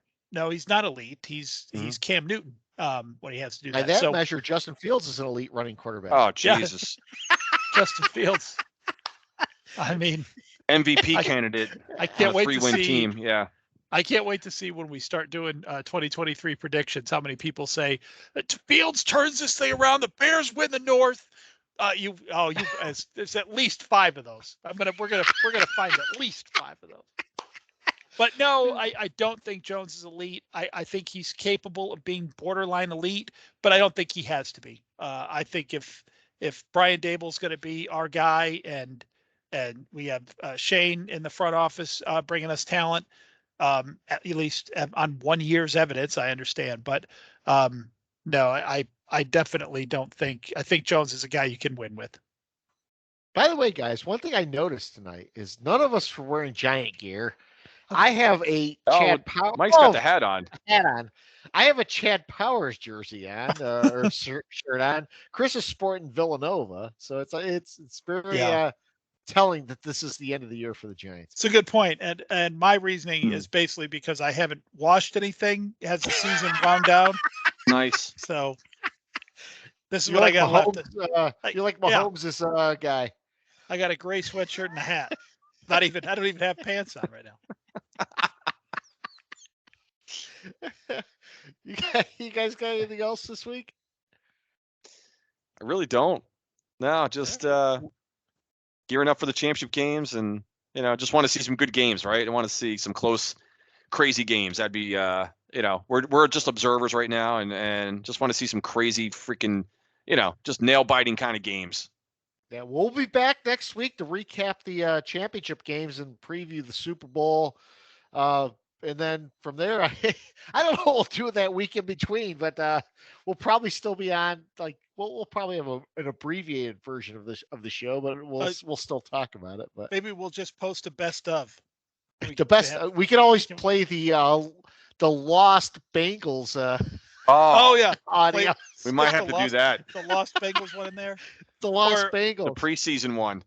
Speaker 4: he's not elite. He's Cam Newton when he has to do
Speaker 2: By
Speaker 4: that.
Speaker 2: that
Speaker 4: So
Speaker 2: measure, Justin Fields is an elite running quarterback.
Speaker 3: Oh,
Speaker 4: Yeah.
Speaker 3: Jesus.
Speaker 4: Justin Fields, I mean,
Speaker 3: MVP candidate
Speaker 4: I
Speaker 3: on
Speaker 4: can't
Speaker 3: a
Speaker 4: wait to
Speaker 3: 3-win
Speaker 4: see.
Speaker 3: team. Yeah.
Speaker 4: I can't wait to see when we start doing 2023 predictions, how many people say Fields turns this thing around, the Bears win the North. There's at least 5 of those. We're gonna find at least 5 of those. But no, I don't think Jones is elite. I think he's capable of being borderline elite, but I don't think he has to be. I think if Brian Dable's going to be our guy, and we have Shane in the front office bringing us talent, at least on 1 year's evidence, I understand. But no, I definitely don't think. I think Jones is a guy you can win with.
Speaker 2: By the way, guys, one thing I noticed tonight is none of us were wearing Giant gear. I have a Chad Powers.
Speaker 3: Mike's got the hat on.
Speaker 2: I have a Chad Powers jersey on, or shirt on. Chris is sporting Villanova, so it's very telling that this is the end of the year for the Giants.
Speaker 4: It's a good point, and my reasoning is basically because I haven't watched anything as the season wound down.
Speaker 3: Nice.
Speaker 4: So this is what I got left.
Speaker 2: You're like Mahomes' guy.
Speaker 4: I got a gray sweatshirt and a hat. I don't even have pants on right now.
Speaker 2: You guys got anything else this week?
Speaker 3: I really don't. No, just gearing up for the championship games, and just want to see some good games, right? I want to see some close, crazy games. That'd be we're just observers right now, and just want to see some crazy freaking, just nail biting kind of games.
Speaker 2: Yeah, we'll be back next week to recap the championship games and preview the Super Bowl. And then from there, I don't know what we'll do that week in between, but we'll probably still be on. Like, we'll probably have an abbreviated version of the show, but we'll still talk about it. But
Speaker 4: maybe we'll just post a best of.
Speaker 2: The best. We can always play the Lost Bengals
Speaker 4: Oh yeah,
Speaker 2: audio.
Speaker 3: We might have to do that.
Speaker 4: The Lost Bengals one in there.
Speaker 2: The Lost
Speaker 3: The
Speaker 2: Bengals.
Speaker 3: preseason one.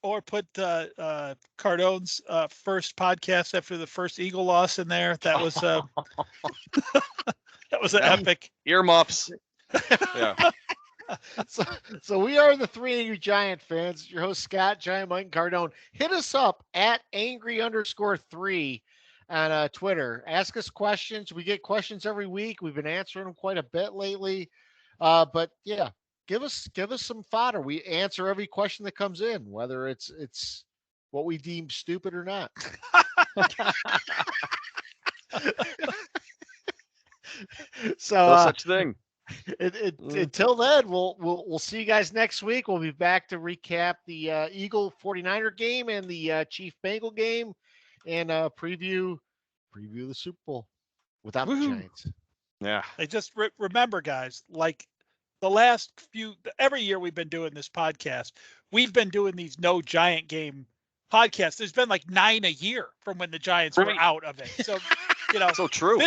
Speaker 4: Or put Cardone's first podcast after the first Eagle loss in there. That was that was an epic.
Speaker 3: Earmuffs. Yeah.
Speaker 2: So we are the Three Angry Giant fans. Your host Scott, Giant Mike, and Cardone. Hit us up at angry_3 on Twitter. Ask us questions. We get questions every week. We've been answering them quite a bit lately. But yeah, give us some fodder. We answer every question that comes in, whether it's what we deem stupid or not. So
Speaker 3: No such thing.
Speaker 2: Until then, we'll see you guys next week. We'll be back to recap the Eagle 49er game and the Chief Bengal game, and preview the Super Bowl without the Giants.
Speaker 3: Yeah.
Speaker 4: I just remember, guys, like the last every year we've been doing this podcast, we've been doing these no Giant game podcasts. There's been like 9 a year from when the Giants were out of it. So.
Speaker 3: So true.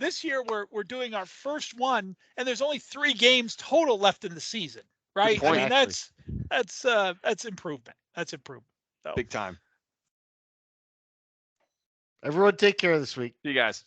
Speaker 4: This year we're doing our first one, and there's only 3 games total left in the season, right? I mean that's improvement. That's improvement. So.
Speaker 3: Big time.
Speaker 2: Everyone, take care this week.
Speaker 3: See you guys.